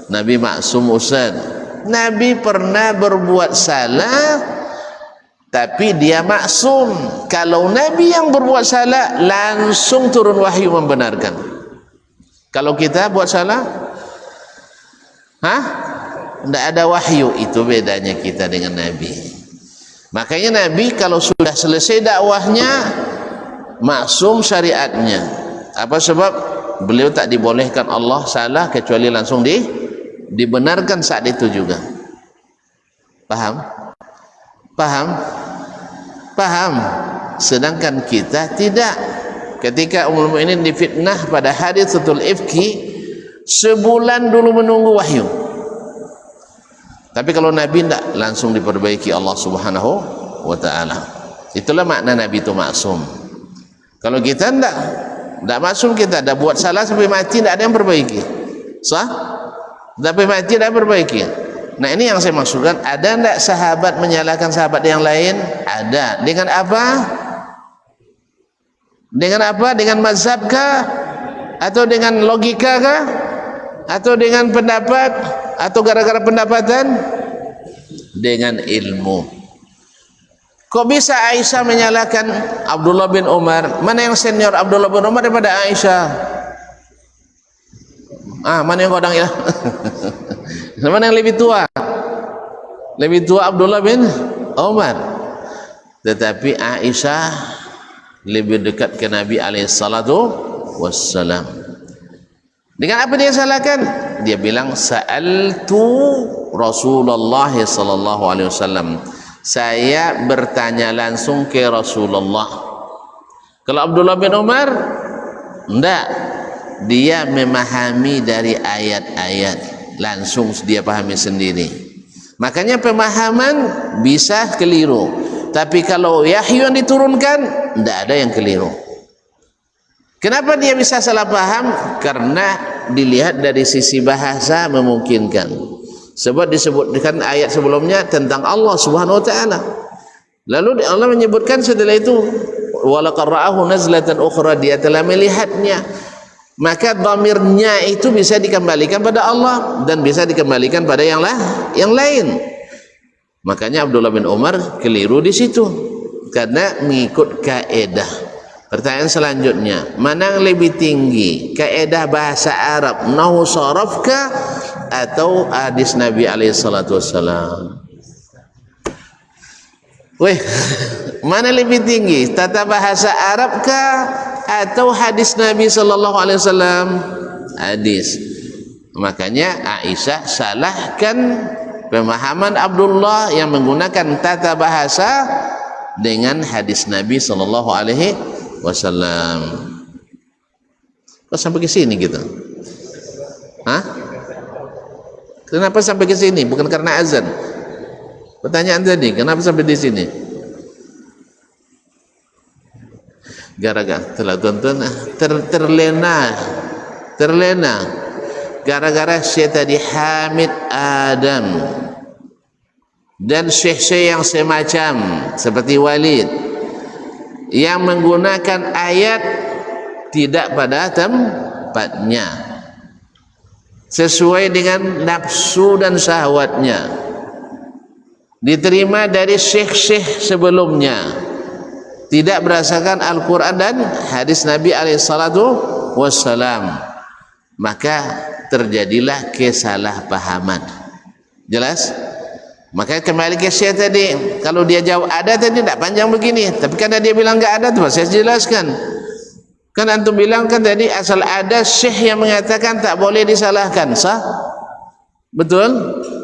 Nabi maksum Ustaz. Nabi pernah berbuat salah, tapi dia maksum. Kalau Nabi yang berbuat salah, langsung turun wahyu membenarkan. Kalau kita buat salah, tidak ada wahyu. Itu bedanya kita dengan Nabi. Makanya Nabi kalau sudah selesai dakwahnya, maksum syariatnya. Apa sebab? Beliau tak dibolehkan Allah salah kecuali langsung dibenarkan saat itu juga. Paham? Paham? Sedangkan kita tidak. Ketika Ummul Mukminin difitnah pada haditsatul ifki, sebulan dulu menunggu wahyu. Tapi kalau Nabi tidak, langsung diperbaiki Allah Subhanahu wa ta'ala. Itulah makna Nabi itu maksum. Kalau kita tidak maksum, kita dah buat salah sampai mati, tidak ada yang perbaiki. Sah? Sampai mati tidak perbaiki. Nah, ini yang saya maksudkan. Ada tidak sahabat menyalahkan sahabat yang lain? Ada. Dengan apa? Dengan apa? Dengan mazhab kah? Atau dengan logika kah? Atau dengan pendapat? Atau gara-gara pendapatan? Dengan ilmu. Kok bisa Aisyah menyalahkan Abdullah bin Umar? Mana yang senior Abdullah bin Umar daripada Aisyah? Mana yang kodang ya? Mana yang lebih tua? Lebih tua Abdullah bin Umar. Tetapi Aisyah lebih dekat ke Nabi SAW. Dengan apa dia salahkan? Dia bilang sa'altu Rasulullah sallallahu alaihi wasallam. Saya bertanya langsung ke Rasulullah. Kalau Abdullah bin Umar enggak, dia memahami dari ayat-ayat, langsung dia pahami sendiri. Makanya pemahaman bisa keliru. Tapi kalau wahyu yang diturunkan, tidak ada yang keliru. Kenapa dia bisa salah paham? Karena dilihat dari sisi bahasa memungkinkan. Sebab disebutkan ayat sebelumnya tentang Allah Subhanahu wa taala. Lalu Allah menyebutkan setelah itu walaqad ra'ahu nazlatan ukhra, dia telah melihatnya. Maka dhamirnya itu bisa dikembalikan pada Allah dan bisa dikembalikan pada yang lain. Makanya Abdullah bin Umar keliru di situ karena mengikut kaedah. Pertanyaan selanjutnya, mana yang lebih tinggi, kaedah bahasa Arab nahwu sarafkah atau hadis Nabi alaihi salatu wassalam? Mana lebih tinggi, tata bahasa Arabkah atau hadis Nabi sallallahu alaihi wasallam? Hadis. Makanya Aisyah salahkan pemahaman Abdullah yang menggunakan tata bahasa dengan hadis Nabi sallallahu alaihi wasallam. Kok sampai ke sini gitu? Kenapa sampai ke sini? Bukan karena azan. Pertanyaan tadi, kenapa sampai di sini? Gara-gara telah tuan-tuan terlena gara-gara Syekh tadi Hamid Adam dan syekh-syekh yang semacam seperti Walid yang menggunakan ayat tidak pada tempatnya sesuai dengan nafsu dan syahwatnya, diterima dari syekh-syekh sebelumnya, tidak berdasarkan Al-Quran dan hadis Nabi SAW, maka terjadilah kesalahpahaman. Jelas? Maka kembali ke syekh tadi, kalau dia jawab ada tadi tidak panjang begini, tapi karena dia bilang enggak ada, saya jelaskan. Kan antum bilang kan tadi asal ada syekh yang mengatakan tak boleh disalahkan, sah? Betul?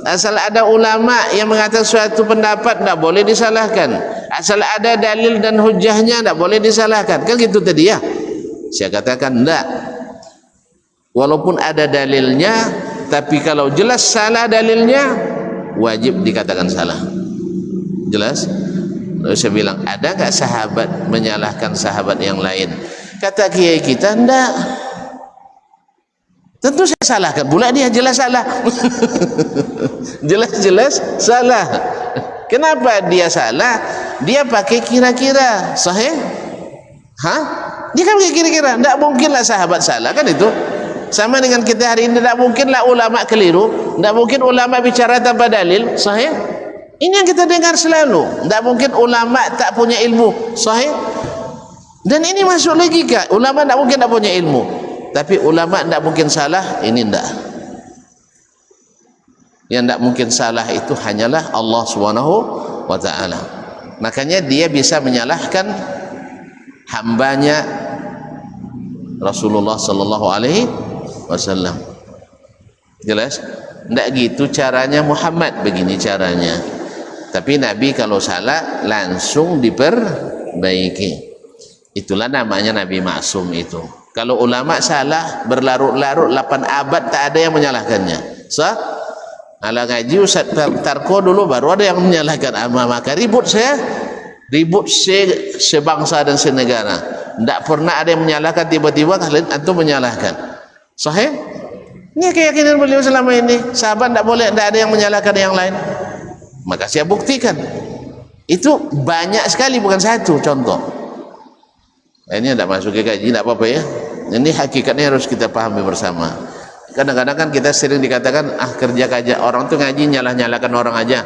Asal ada ulama yang mengatakan suatu pendapat tak boleh disalahkan, asal ada dalil dan hujahnya tak boleh disalahkan, kan gitu tadi ya? Saya katakan enggak. Walaupun ada dalilnya, tapi kalau jelas salah dalilnya, wajib dikatakan salah. Jelas? Lalu saya bilang, ada enggak sahabat menyalahkan sahabat yang lain? Kata kiai kita, enggak. Tentu saya salahkan pula dia, jelas salah. Jelas-jelas salah. Kenapa dia salah? Dia pakai kira-kira. Sahih? Dia kan pakai kira-kira. Enggak mungkinlah sahabat salah, kan itu? Sama dengan kita hari ini, tidak mungkinlah ulama keliru, tidak mungkin ulama bicara tanpa dalil. Sahih? Ini yang kita dengar selalu. Tidak mungkin ulama tak punya ilmu. Sahih? Dan ini masuk logika. Ulama tidak mungkin tak punya ilmu, tapi ulama tidak mungkin salah. Ini tidak. Yang tidak mungkin salah itu hanyalah Allah Subhanahu wa ta'ala. Makanya dia bisa menyalahkan hambanya Rasulullah sallallahu alaihi wasallam. Jelas? Tidak gitu caranya Muhammad, begini caranya. Tapi Nabi kalau salah langsung diperbaiki. Itulah namanya Nabi Maksum itu. Kalau ulama salah berlarut-larut 8 abad tak ada yang menyalahkannya. Ala ngaji Ustaz Tarko dulu baru ada yang menyalahkan. Maka ribut sebangsa dan senegara. Tidak pernah ada yang menyalahkan, tiba-tiba kalian antum menyalahkan. Sahih? Ini keyakinan beliau selama ini. Sahabat tidak boleh, tidak ada yang menyalahkan yang lain. Maka saya buktikan. Itu banyak sekali, bukan satu contoh. Ini tidak masuk ke kaji, tidak apa-apa ya. Ini hakikatnya harus kita pahami bersama. Kadang-kadang kan kita sering dikatakan, kerja kaji orang tu ngaji nyalah-nyalahkan orang aja.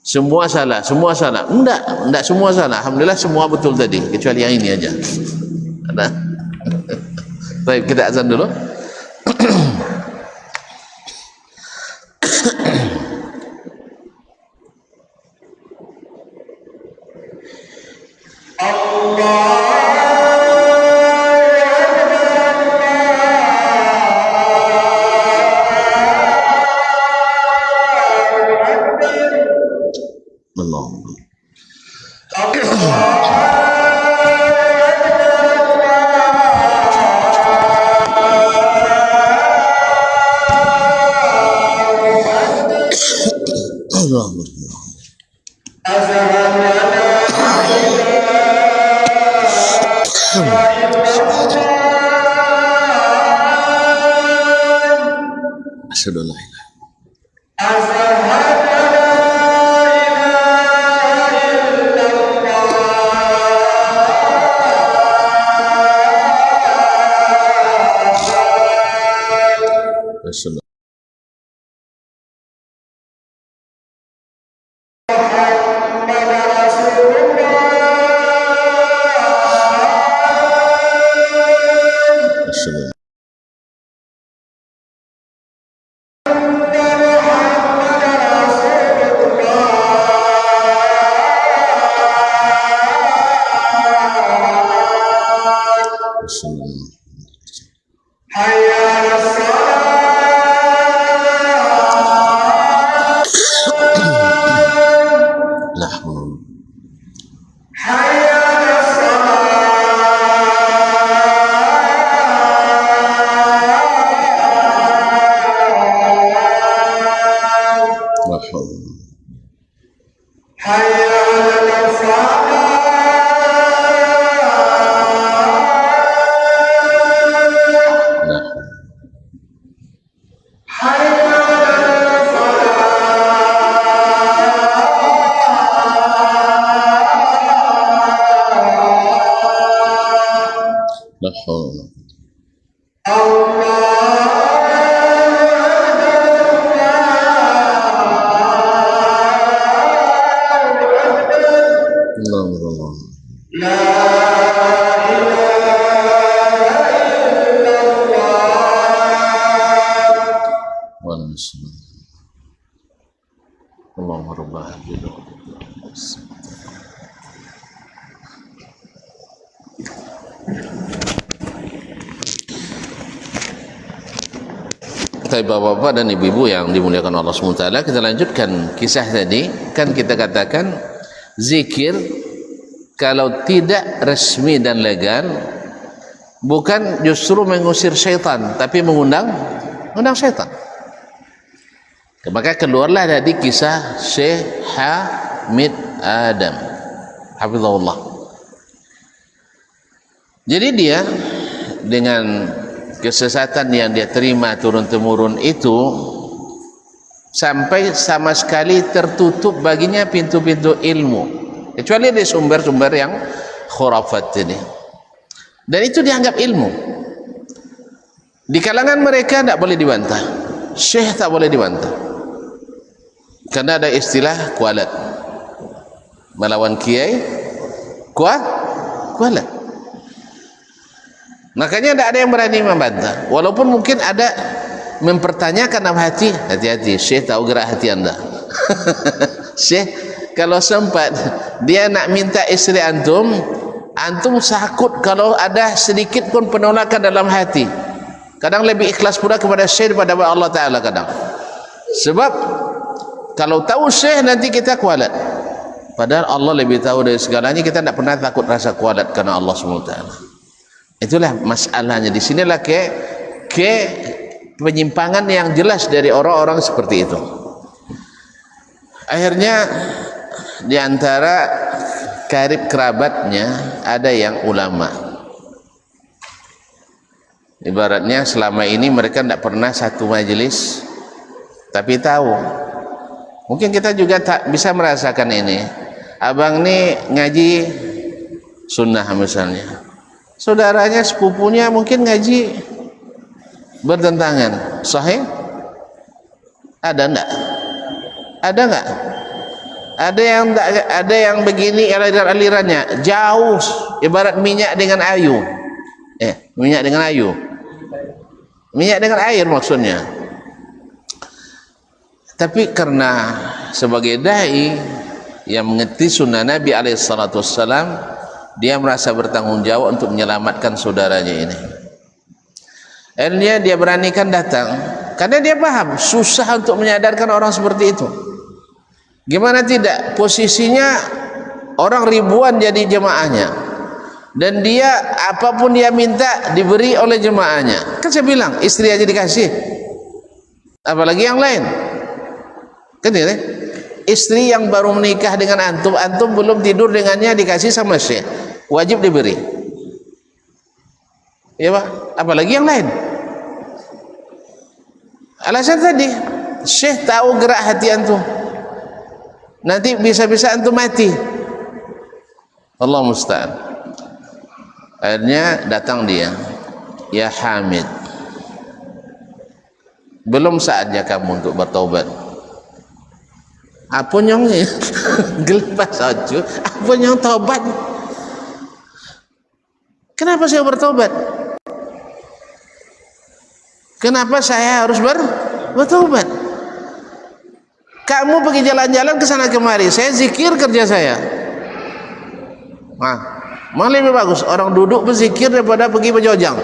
Semua salah, semua salah. Enggak semua salah. Alhamdulillah semua betul tadi, kecuali yang ini aja. Ada. Baik, kita azan dulu. Bapak-bapak dan ibu-ibu yang dimuliakan Allah SWT, kita lanjutkan kisah tadi. Kan kita katakan zikir kalau tidak resmi dan legal bukan justru mengusir syaitan, tapi mengundang syaitan. Maka keluarlah dari kisah Syekh Hamid Adam hafizahullah. Jadi dia dengan kesesatan yang dia terima turun-temurun itu sampai sama sekali tertutup baginya pintu-pintu ilmu, kecuali di sumber-sumber yang khurafat ini, dan itu dianggap ilmu. Di kalangan mereka tidak boleh dibantah, syekh tak boleh dibantah, karena ada istilah kualat, melawan kiai kualat. Makanya tidak ada yang berani membantah, walaupun mungkin ada mempertanyakan dalam hati, hati-hati, syekh tahu gerak hati anda. Syekh kalau sempat dia nak minta istri antum sakut kalau ada sedikit pun penolakan dalam hati. Kadang lebih ikhlas pula kepada syekh daripada Allah Ta'ala kadang. Sebab kalau tahu syekh nanti kita kualat, padahal Allah lebih tahu dari segalanya. Kita tidak pernah takut rasa kualat karena Allah SWT. Itulah masalahnya. Di sinilah ke penyimpangan yang jelas dari orang-orang seperti itu. Akhirnya di antara karib kerabatnya ada yang ulama. Ibaratnya selama ini mereka tidak pernah satu majelis, tapi tahu. Mungkin kita juga tak bisa merasakan ini. Abang ni ngaji sunnah misalnya, saudaranya, sepupunya mungkin ngaji bertentangan. Sahih? Ada enggak? Ada enggak? Ada yang begini alirannya jauh, ibarat minyak dengan ayu. Minyak dengan ayu. Minyak dengan air maksudnya. Tapi karena sebagai dai yang mengerti sunnah Nabi SAW, dia merasa bertanggung jawab untuk menyelamatkan saudaranya ini. Akhirnya dia beranikan datang, karena dia paham susah untuk menyadarkan orang seperti itu. Gimana tidak, posisinya orang ribuan jadi jemaahnya, dan dia apapun dia minta diberi oleh jemaahnya. Kan saya bilang istri aja dikasih, apalagi yang lain. Kan ya, istri yang baru menikah dengan antum belum tidur dengannya dikasih sama syekh, wajib diberi. Ya Pak, apalagi yang lain. Alasan tadi, syekh tahu gerak hati antum, nanti bisa-bisa antum mati. Allah musta'an. Akhirnya datang dia, ya Hamid, belum saatnya kamu untuk bertaubat. Apa yang gelepas aja, apa yang taubat? Kenapa saya bertaubat? Kenapa saya harus bertaubat? Kamu pergi jalan-jalan ke sana kemari, saya zikir kerja saya. Malah lebih bagus orang duduk berzikir daripada pergi berjojang.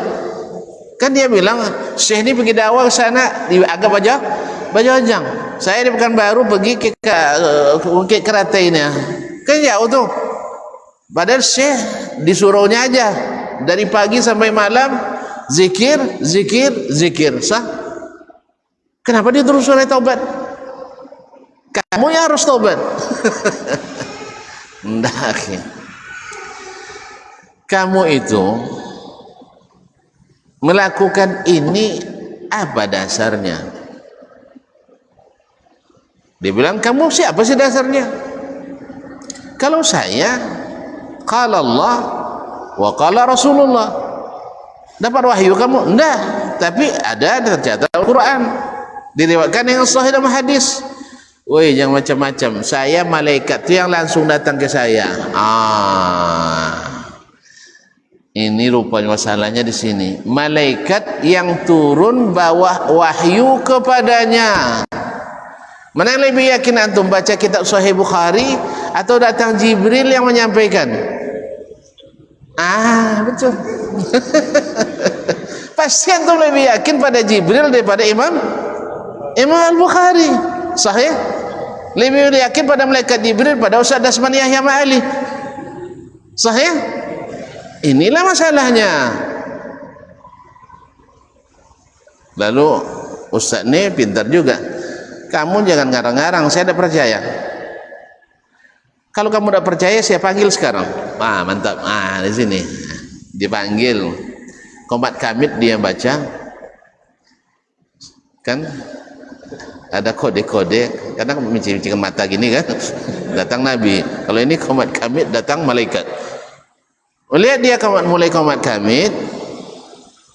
Kan dia bilang, Syekh ini pergi dakwah ke sana di agak berjojang. Saya di Pekanbaru pergi ke Bukit Keratai ini. Kan jauh tuh. Padahal Syekh disuruhnya aja dari pagi sampai malam zikir. Sah? Kenapa dia terus suruh taubat? Kamu yang harus taubat. Ndak. Kamu itu melakukan ini apa dasarnya? Dia bilang, kamu siapa sih dasarnya? Kalau saya qala Allah wa qala Rasulullah, dapat wahyu kamu? Enggak, tapi ada tercatat Al-Quran, diriwayatkan dengan sahih dalam hadis. Woi, jangan macam-macam. Saya malaikat itu yang langsung datang ke saya. Ini rupanya masalahnya di sini. Malaikat yang turun bawah wahyu kepadanya. Mana yang lebih yakin antum, baca kitab Sahih Bukhari atau datang Jibril yang menyampaikan? Betul. Pasti antum lebih yakin pada Jibril daripada Imam Al-Bukhari. Sahih? Lebih yakin pada malaikat Jibril pada Ustaz Dasman Yahya Ma'ali. Sahih? Inilah masalahnya. Lalu Ustaz ini pintar juga. Kamu jangan ngarang-ngarang, saya tidak percaya. Kalau kamu tidak percaya, saya panggil sekarang. Mantap. Di sini dipanggil. Qomat Kamit dia baca. Kan ada kode-kode, kadang mencing-cing mata gini kan. Datang Nabi. Kalau ini Qomat Kamit, datang malaikat. Lihat dia mulai Qomat Kamit.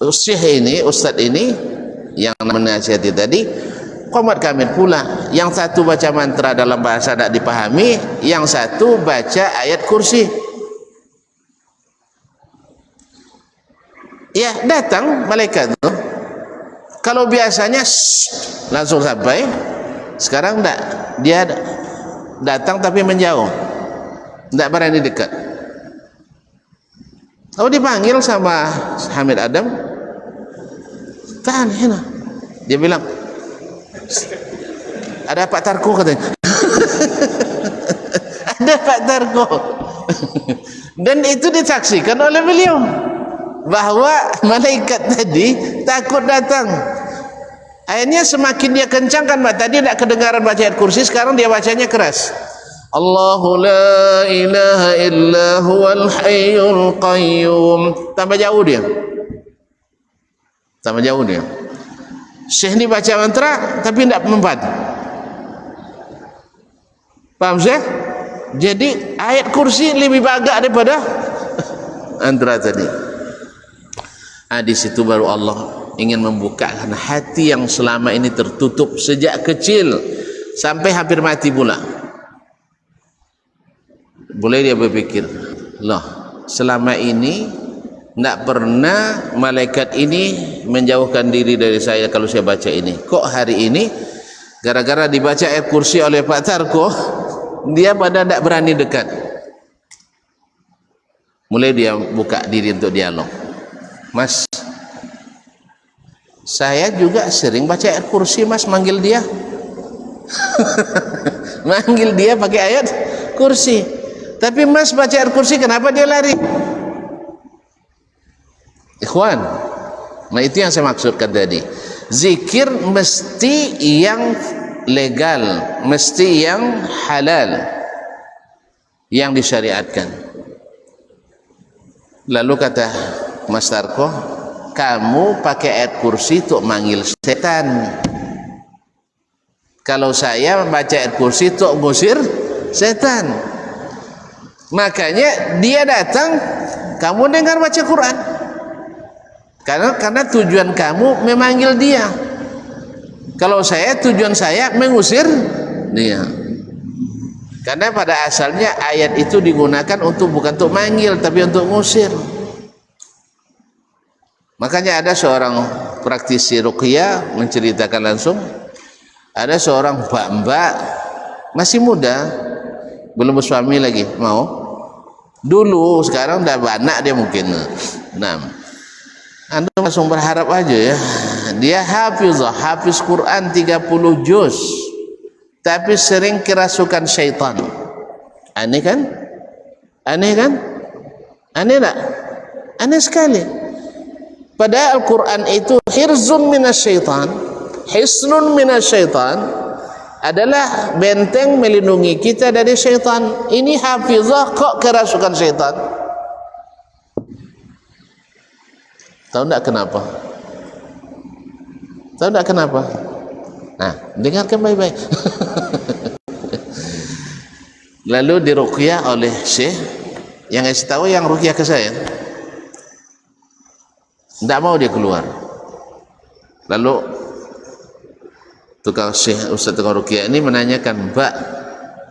Syekh ini, Ustadz ini yang menasihati tadi, Qomat Kamit pula. Yang satu baca mantra dalam bahasa tidak dipahami, yang satu baca ayat kursi. Ya, datang malaikat itu. Kalau biasanya langsung sampai, sekarang tidak. Dia datang tapi menjauh, tidak berani dekat. Lalu dipanggil sama Hamid Adam. Tahan hina. Dia bilang, ada Pak Tarko katanya. Ada Pak Tarko. Dan itu disaksikan oleh beliau bahwa malaikat tadi takut datang. Akhirnya semakin dia kencangkan, tadi tidak kedengaran baca ayat kursi, sekarang dia bacanya keras. Allahu la ilaha illa huwal hayyul qayyum. Tambah jauh dia. Syekh ini baca mantra tapi tidak mempan. Paham Syekh? Jadi ayat kursi lebih bagak daripada mantra tadi. Di situ baru Allah ingin membukakan hati yang selama ini tertutup sejak kecil sampai hampir mati pula. Boleh dia berpikir, loh, selama ini tidak pernah malaikat ini menjauhkan diri dari saya kalau saya baca ini. Kok hari ini gara-gara dibaca ayat kursi oleh Pak Tarko, dia pada tidak berani dekat. Mulai dia buka diri untuk dialog. Mas, saya juga sering baca ayat kursi, Mas, manggil dia. Manggil dia pakai ayat kursi. Tapi Mas baca ayat kursi, kenapa dia lari? Ikhwan, nah itu yang saya maksudkan tadi. Zikir mesti yang legal, mesti yang halal, yang disyariatkan. Lalu kata Mas Tarko, kamu pakai ayat kursi untuk manggil setan. Kalau saya baca ayat kursi untuk ngusir setan. Makanya dia datang, kamu dengar baca Quran. Karena tujuan kamu memanggil dia. Kalau saya, tujuan saya mengusir dia. Karena pada asalnya ayat itu digunakan bukan untuk manggil, tapi untuk ngusir. Makanya ada seorang praktisi ruqyah menceritakan langsung, ada seorang mbak-mbak masih muda, belum bersuami lagi, mau dulu, sekarang udah anak dia mungkin. Nah, Anda langsung berharap aja ya, dia hafiz Quran 30 juz, tapi sering kerasukan syaitan. Aneh kan? Aneh kan? Aneh tak? Aneh sekali. Padahal Al-Quran itu hirzun minasyaitan, hisnun minasyaitan, adalah benteng melindungi kita dari syaitan. Ini hafizah kok kerasukan syaitan. Tahu tak kenapa? Tahu tak kenapa? Nah, dengarkan baik-baik. Lalu diruqyah oleh syekh, yang ngasih tahu yang ruqyah ke saya, tidak mau dia keluar. Lalu tukang syekh, ustaz tukang ruqyah ini menanyakan, Mbak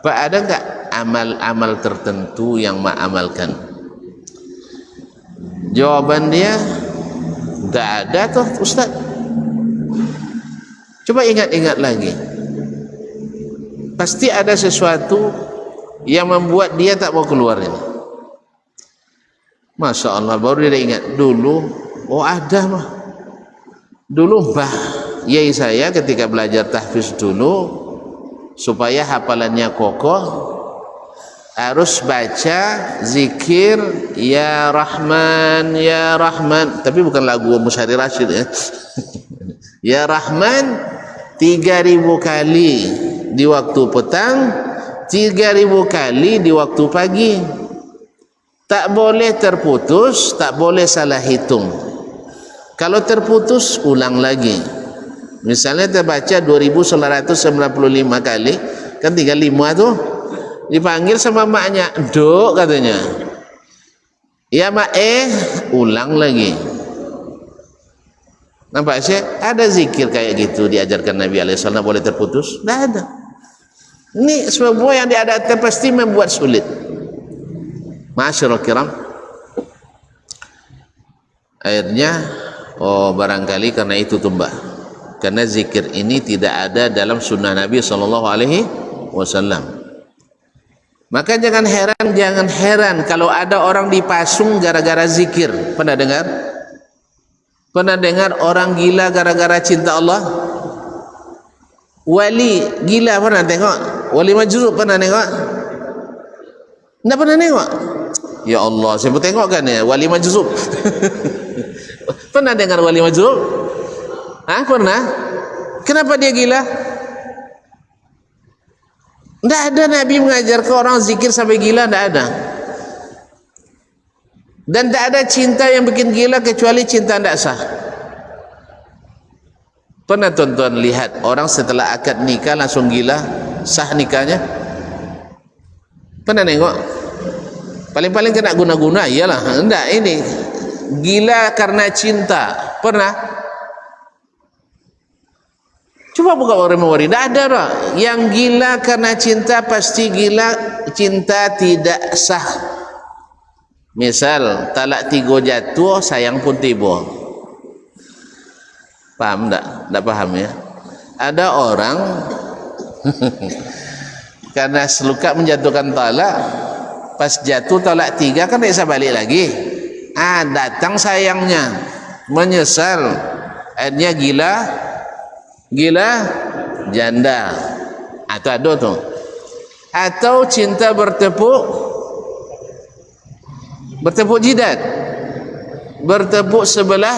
ada enggak amal-amal tertentu yang mak amalkan? Jawaban dia, tidak ada tuh ustaz. Coba ingat-ingat lagi, pasti ada sesuatu yang membuat dia tak mau keluar ini. Masya Allah, baru dia ingat dulu. Oh ada mah. Dulu mbah yai saya ketika belajar tahfiz dulu, supaya hafalannya kokoh, harus baca zikir ya Rahman ya Rahman, tapi bukan lagu Musyari Rashid ya. Ya Rahman 3000 kali di waktu petang, 3000 kali di waktu pagi. Tak boleh terputus, tak boleh salah hitung. Kalau terputus, ulang lagi. Misalnya terbaca 2995 kali, kan 35 tuh, dipanggil sama maknya, dok katanya. Ya mak, ulang lagi. Nampak sih? Ada zikir kayak gitu diajarkan Nabi SAW, boleh terputus? Tidak ada. Ini semua yang diadakan pasti membuat sulit. Masyaallah kiram. Akhirnya, barangkali karena itu tumbah. Karena zikir ini tidak ada dalam sunnah Nabi SAW. Maka jangan heran kalau ada orang dipasung gara-gara zikir. Pernah dengar? Pernah dengar orang gila gara-gara cinta Allah? Wali gila pernah tengok? Wali majzub pernah tengok? Tidak pernah tengok? Ya Allah, saya pun tengok kan ya, wali majzub. Pernah dengar wali majzub? Pernah? Kenapa dia gila? Tidak ada Nabi mengajar ke orang zikir sampai gila, tidak ada. Dan tidak ada cinta yang bikin gila kecuali cinta tidak sah. Pernah tuan-tuan lihat orang setelah akad nikah langsung gila, sah nikahnya? Pernah nengok? Paling-paling kena guna-guna, iyalah. Enggak, ini gila karena cinta. Pernah? Coba buka Memori. Tidak ada lah. Yang gila karena cinta pasti gila cinta tidak sah. Misal talak 3 jatuh, sayang pun tiba. Paham tak? Tak paham ya? Ada orang karena seluka menjatuhkan talak, pas jatuh talak 3 kan tak bisa balik lagi. Datang sayangnya, menyesal, akhirnya gila janda. Atau ada tuh. Atau cinta bertepuk jidat, bertepuk sebelah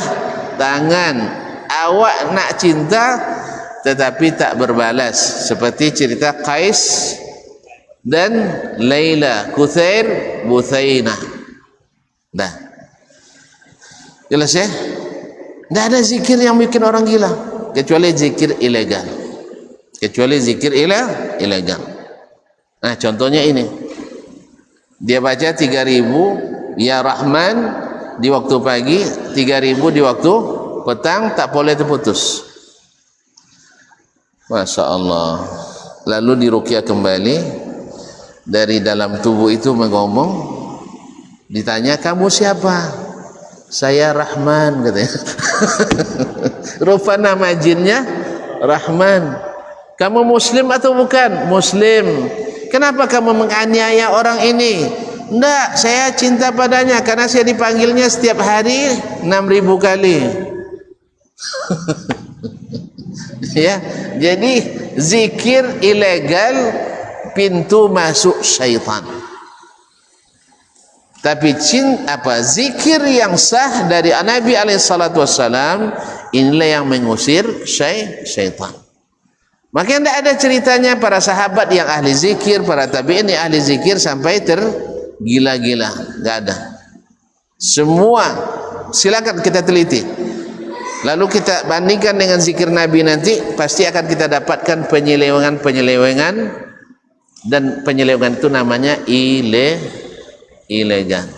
tangan. Awak nak cinta tetapi tak berbalas, seperti cerita Qais dan Laila, Kuthair Buthaina. Dah jelas ya? Tidak ada zikir yang bikin orang gila kecuali zikir ilegal, ilegal. Nah contohnya ini, dia baca 3000 ya Rahman di waktu pagi, 3000 di waktu petang, tak boleh terputus. Masya Allah. Lalu diruqyah kembali, dari dalam tubuh itu mengomong, ditanya kamu siapa? Saya Rahman katanya. Rupa nama jinnya Rahman. Kamu muslim atau bukan? Muslim. Kenapa kamu menganiaya orang ini? Enggak, saya cinta padanya karena saya dipanggilnya setiap hari 6.000 kali. Ya, jadi zikir ilegal pintu masuk syaitan. Tapi zikir yang sah dari Nabi SAW, inilah yang mengusir syaitan. Maka tidak ada ceritanya para sahabat yang ahli zikir, para tabi'in yang ahli zikir sampai tergila-gila, tidak ada. Semua silakan kita teliti, lalu kita bandingkan dengan zikir Nabi, nanti pasti akan kita dapatkan penyelewengan, dan penyelewengan itu namanya ilegal.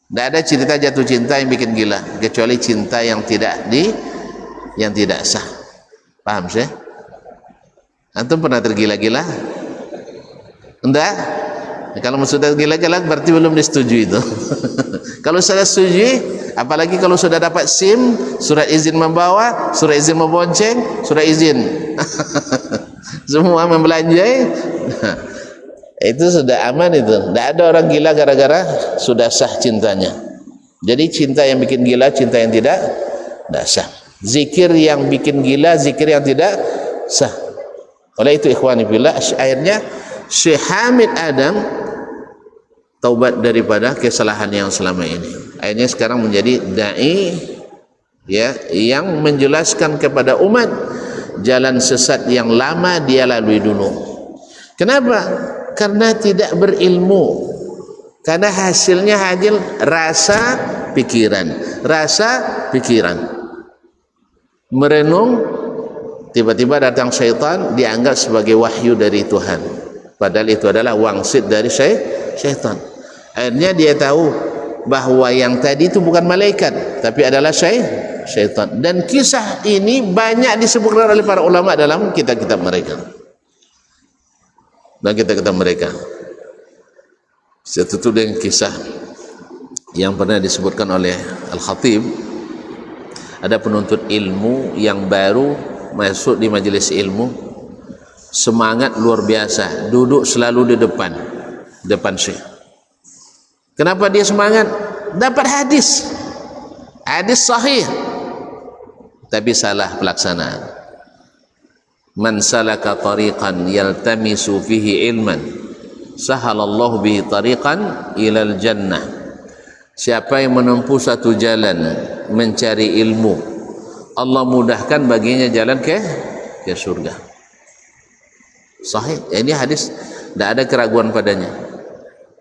Tidak ada cerita jatuh cinta yang bikin gila kecuali cinta yang tidak sah. Paham sih? Antum pernah tergila-gila? Enggak? Kalau sudah gila-gila berarti belum disetujui itu. Kalau sudah setujui, apalagi kalau sudah dapat SIM, surat izin membawa, surat izin membonceng, surat izin semua membelanjai, itu sudah aman itu. Tidak ada orang gila gara-gara sudah sah cintanya. Jadi cinta yang bikin gila, cinta yang tidak sah. Zikir yang bikin gila, zikir yang tidak sah. Oleh itu ikhwani fillah, akhirnya Syekh Hamid Adam taubat daripada kesalahan yang selama ini. Akhirnya sekarang menjadi dai, ya, yang menjelaskan kepada umat jalan sesat yang lama dia lalui dulu. Kenapa? Karena tidak berilmu. Karena hasilnya hanya rasa pikiran. Merenung, tiba-tiba datang syaitan, dianggap sebagai wahyu dari Tuhan, padahal itu adalah wangsit dari syaitan. Akhirnya dia tahu bahwa yang tadi itu bukan malaikat tapi adalah syaitan. Dan kisah ini banyak disebutkan oleh para ulama dalam kitab-kitab mereka. Satu dengan kisah yang pernah disebutkan oleh Al-Khatib. Ada penuntut ilmu yang baru masuk di majelis ilmu, semangat luar biasa, duduk selalu di depan syekh. Kenapa dia semangat? Dapat hadis sahih, tapi salah pelaksanaan. Man salaka tariqan yaltamisu fihi ilman sahalallahu bihi tariqan ilal jannah. Siapa yang menempuh satu jalan mencari ilmu, Allah mudahkan baginya jalan ke surga. Sahih. Ini hadis tidak ada keraguan padanya.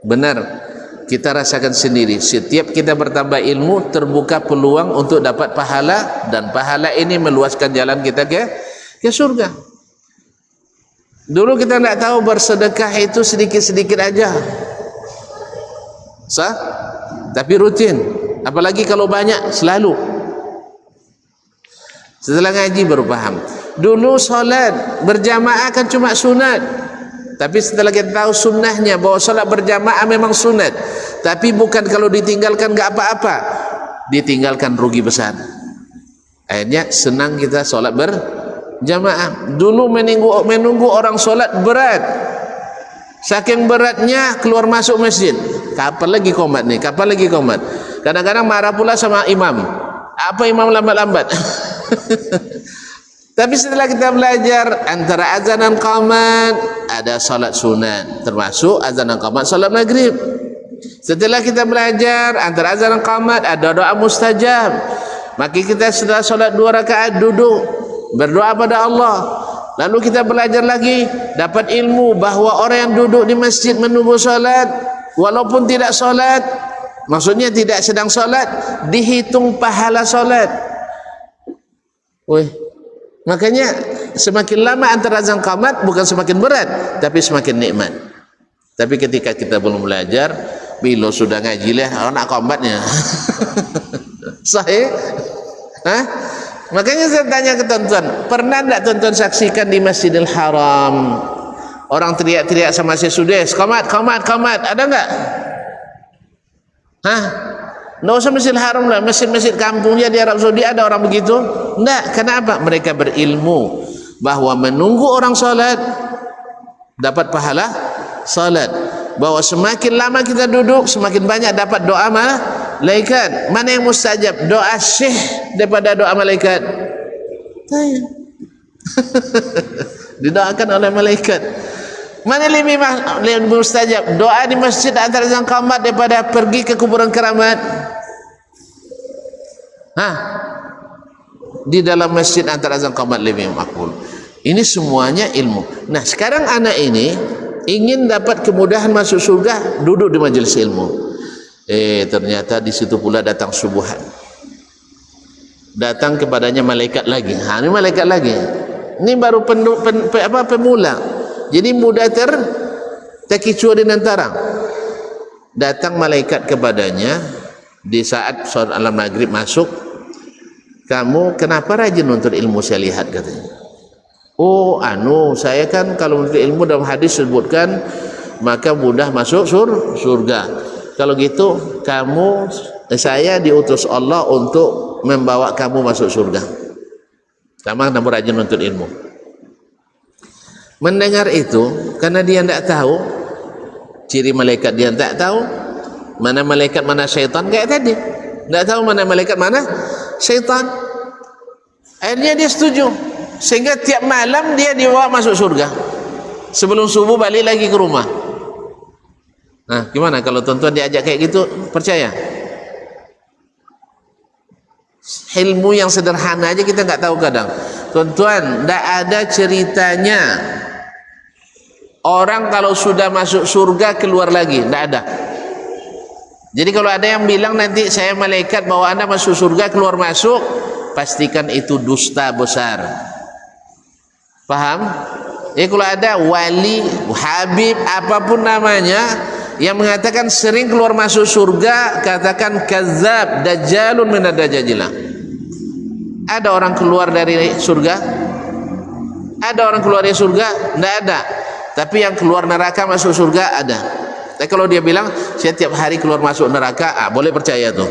Benar, kita rasakan sendiri. Setiap kita bertambah ilmu, terbuka peluang untuk dapat pahala, dan pahala ini meluaskan jalan kita ke surga. Dulu kita tidak tahu bersedekah itu sedikit-sedikit aja, sah, tapi rutin. apalagi kalau banyak, selalu. Setelah ngaji baru paham. Dulu solat berjamaah kan cuma sunat, tapi setelah kita tahu sunnahnya bahwa solat berjamaah memang sunat, tapi bukan kalau ditinggalkan gak apa-apa, ditinggalkan rugi besar. Akhirnya senang kita solat berjamaah. Dulu menunggu orang solat berat, saking beratnya keluar masuk masjid. Kapan lagi qomat nih? Kapan lagi qomat? Kadang-kadang marah pula sama imam. Apa imam lambat-lambat? Tapi setelah kita belajar antara azan dan qamat ada salat sunat, termasuk azan dan qamat salat maghrib. Setelah kita belajar antara azan dan qamat ada doa mustajab, maka kita setelah salat 2 rakaat duduk berdoa pada Allah. Lalu kita belajar lagi, dapat ilmu bahawa orang yang duduk di masjid menunggu salat walaupun tidak salat, maksudnya tidak sedang salat, dihitung pahala salat. Makanya semakin lama antara azan qamat bukan semakin berat, tapi semakin nikmat. Tapi ketika kita belum belajar, bila sudah ngaji lah nak qamatnya. Sahih? Hah? Makanya saya tanya ke tuan-tuan, pernah tak tuan-tuan saksikan di Masjidil Haram orang teriak-teriak sama saya sudah qamat, qamat, qamat, ada enggak? Hah? Nggak usah Masjidil Haram lah, masjid-masjid kampungnya di Arab Saudi ada orang begitu? Enggak. Kenapa? Mereka berilmu bahwa menunggu orang salat dapat pahala salat, bahwa semakin lama kita duduk semakin banyak dapat doa malaikat. Mana yang mustajab, doa syekh daripada doa malaikat? Didoakan oleh malaikat. Mana lebih mustajab, doa di masjid antara azan qamat daripada pergi ke kuburan keramat? Di dalam masjid antara azan qamat lebih makbul. Ini semuanya ilmu. Nah, sekarang anak ini ingin dapat kemudahan masuk surga, duduk di majelis ilmu. Ternyata di situ pula datang subuhan. Datang kepadanya malaikat lagi. Ini malaikat lagi. Ini baru pemula. Jadi mudah terkicau di antara. Datang malaikat kepadanya di saat salat alam maghrib masuk. Kamu kenapa rajin nuntut ilmu, saya lihat, katanya. Oh, saya kan kalau nuntut ilmu dalam hadis sebutkan maka mudah masuk surga. Kalau gitu saya diutus Allah untuk membawa kamu masuk surga. Kamu rajin nuntut ilmu. Mendengar itu, karena dia tidak tahu ciri malaikat, dia tidak tahu mana malaikat mana syaitan, kayak tadi tidak tahu mana malaikat mana syaitan. Akhirnya dia setuju, sehingga tiap malam dia dibawa masuk surga. Sebelum subuh balik lagi ke rumah. Nah, gimana kalau tuan-tuan diajak kayak gitu, percaya? Ilmu yang sederhana aja kita nggak tahu kadang. Tuan-tuan, tidak ada ceritanya orang kalau sudah masuk surga keluar lagi, tidak ada. Jadi kalau ada yang bilang nanti saya malaikat bawa anda masuk surga keluar masuk, pastikan itu dusta besar. Paham? Kalau ada wali, habib, apapun namanya yang mengatakan sering keluar masuk surga, katakan kadzab, dajjalun minad dajjajilah. Ada orang keluar dari surga? Ada orang keluar dari surga? Tidak ada. Tapi yang keluar neraka masuk surga ada. Tapi kalau dia bilang saya tiap hari keluar masuk neraka, boleh percaya tuh.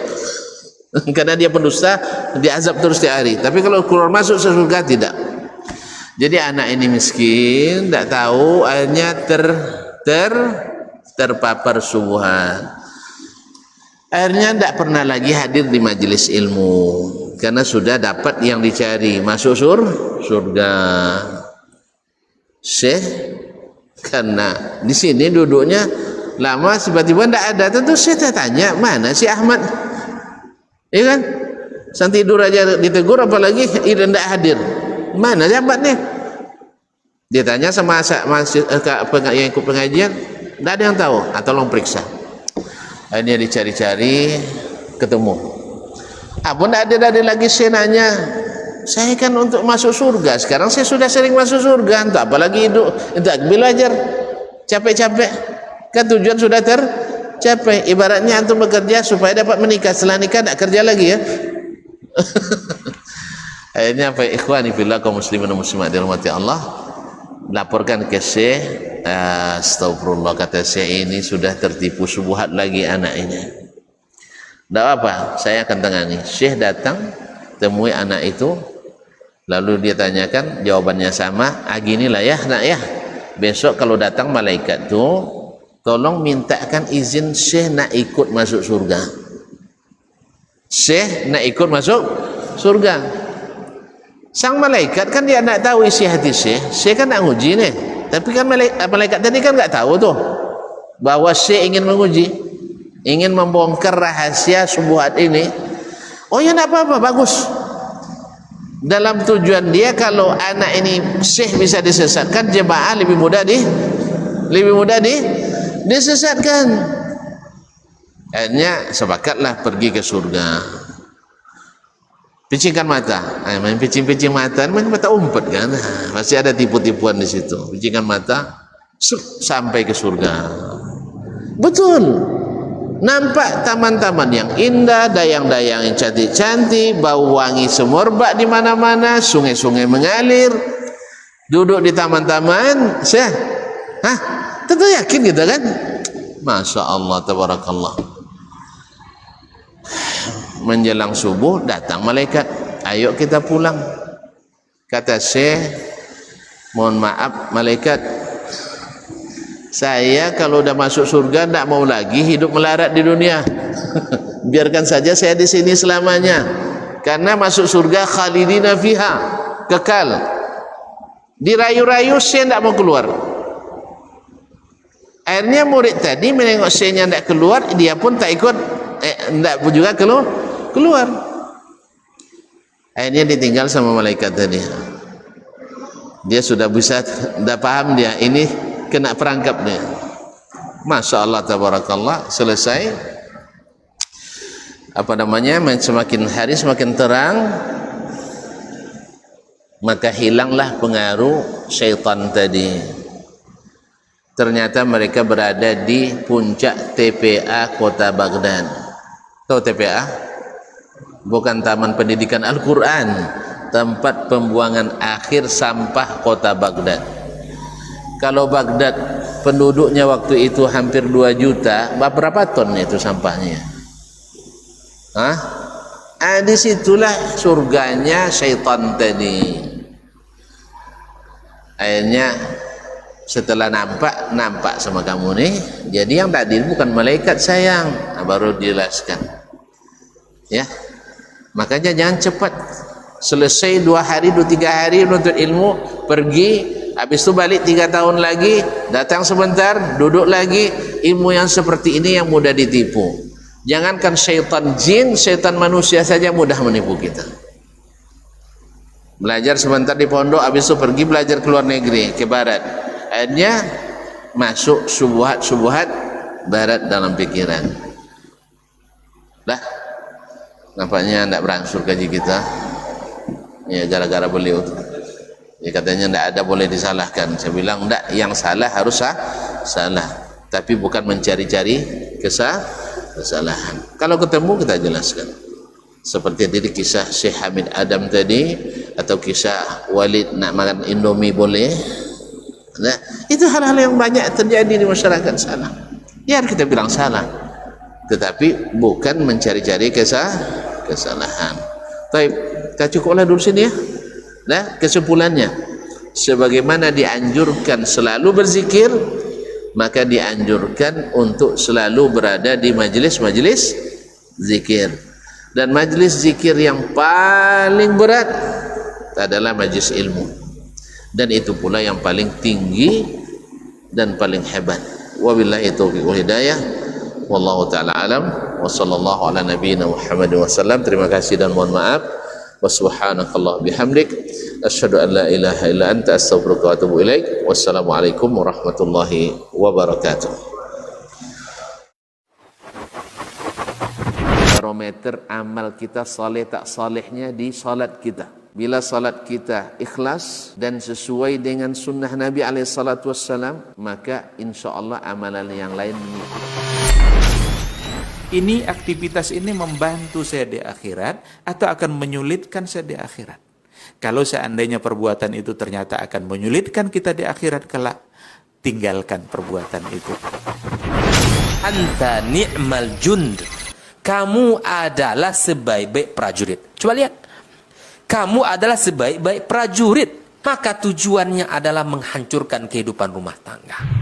Karena dia pendusta, diazab terus tiap hari. Tapi kalau keluar masuk surga tidak. Jadi anak ini miskin, tidak tahu, akhirnya terpapar subuhan. Akhirnya tidak pernah lagi hadir di majelis ilmu karena sudah dapat yang dicari, masuk surga. Syekh, karena di sini duduknya lama, tiba-tiba tidak ada. Tentu saya tanya, mana si Ahmad? Iya kan? Sang tidur aja ditegur, apalagi tidak hadir. Mana jabat nih? Dia tanya sama yang ikut pengajian, tidak ada yang tahu. Tolong periksa. Akhirnya dicari-cari, ketemu. Pun tidak ada lagi. Saya nanya, saya kan untuk masuk surga, sekarang saya sudah sering masuk surga, apalagi hidup, belajar capek-capek, kan tujuan sudah tercapai. capek. Ibaratnya antum bekerja supaya dapat menikah, setelah nikah tak kerja lagi ya. Akhirnya apa, ikhwani fillah kaum muslimin dan muslimat dirahmati Allah, laporkan ke Syekh, astagfirullah, kata Syekh, ini sudah tertipu syubhat lagi anak ini. Tak apa, saya akan tangani. Syekh datang temui anak itu, lalu dia tanyakan, jawabannya sama, ginilah ya nak ya, besok kalau datang malaikat tu tolong mintakan izin Syekh nak ikut masuk surga. Syekh nak ikut masuk surga. Sang malaikat kan dia nak tahu isi hati Syekh. Syekh kan nak uji nih, tapi kan malaikat tadi kan nggak tahu tuh bahwa Syekh ingin menguji, ingin membongkar rahasia syubhat ini. Oh ya, nak apa-apa, bagus. Dalam tujuan dia, kalau anak ini Syekh bisa disesatkan, jemaah lebih mudah disesatkan. Akhirnya sepakatlah pergi ke surga. Picingkan mata, main picing mata, main mata umpet kan, masih ada tipu-tipuan di situ. Picingkan mata, sampai ke surga. Betul, nampak taman-taman yang indah, dayang-dayang yang cantik-cantik, bau wangi semerbak di mana-mana, sungai-sungai mengalir. Duduk di taman-taman, tentu yakin gitu kan? Masya Allah, tabarakallah. Menjelang subuh datang malaikat, ayo kita pulang. Kata Syekh, mohon maaf malaikat, saya kalau udah masuk surga tidak mau lagi hidup melarat di dunia. Biarkan saja saya di sini selamanya, karena masuk surga khalidina fiha, kekal. Dirayu-rayu Syekh tidak mau keluar. Akhirnya murid tadi menengok Syekhnya tidak keluar, dia pun tak ikut, tidak juga keluar. Akhirnya ditinggal sama malaikat tadi. Dia sudah bisa, dah paham dia, ini kena perangkap dia. Masya Allah, tabarakallah. Selesai, semakin hari semakin terang, maka hilanglah pengaruh syaitan tadi. Ternyata mereka berada di puncak TPA kota Baghdad. Tahu TPA? Bukan Taman Pendidikan Al-Quran, tempat pembuangan akhir sampah kota Baghdad. Kalau Baghdad penduduknya waktu itu hampir 2 juta, berapa ton itu sampahnya? Disitulah surganya syaitan tadi. Akhirnya setelah nampak sama kamu nih, jadi yang tadi bukan malaikat sayang. Baru dijelaskan ya. Makanya jangan cepat, selesai 2 hari 2-3 hari menuntut ilmu, pergi, habis itu balik 3 tahun lagi, datang sebentar, duduk lagi. Ilmu yang seperti ini yang mudah ditipu. Jangankan syaitan jin, syaitan manusia saja mudah menipu kita. Belajar sebentar di pondok, habis itu pergi belajar ke luar negeri, ke barat. Akhirnya masuk subuhat barat dalam pikiran. Dah, nampaknya tidak berangsur gaji kita. Ya, gara-gara beliau. Ya, katanya tidak ada boleh disalahkan. Saya bilang tidak, yang salah harus salah, tapi bukan mencari-cari kesalahan. Kalau ketemu kita jelaskan. Seperti tadi kisah Syekh Hamid Adam tadi, atau kisah Walid nak makan Indomie boleh. Nah, itu hal-hal yang banyak terjadi di masyarakat sana. Ya, kita bilang salah, tetapi bukan mencari-cari kesalahan. Baik, kita cukuplah dulu sini ya. Nah, kesimpulannya, sebagaimana dianjurkan selalu berzikir, maka dianjurkan untuk selalu berada di majlis-majlis zikir. Dan majlis zikir yang paling berat adalah majlis ilmu, dan itu pula yang paling tinggi dan paling hebat. Wabillahi taufiq wal hidayah, wallahu taala alam, wa sallallahu ala nabiyyina Muhammad wasallam. Terima kasih dan mohon maaf. Wa subhanakallah bihamdik, asyhadu an la ilaha illa anta, astaghfiruka wa atubu ilaik. Wassalamualaikum warahmatullahi wabarakatuh. Barometer amal kita saleh tak salehnya di salat kita. Bila salat kita ikhlas dan sesuai dengan sunnah Nabi alaihissalatu wassalam, maka insya Allah amalan yang lain mengikuti. ini aktivitas ini membantu saya di akhirat atau akan menyulitkan saya di akhirat. Kalau seandainya perbuatan itu ternyata akan menyulitkan kita di akhirat kelak, tinggalkan perbuatan itu. Anta ni'mal jund. Kamu adalah sebaik-baik prajurit. Coba lihat. Kamu adalah sebaik-baik prajurit. Maka tujuannya adalah menghancurkan kehidupan rumah tangga.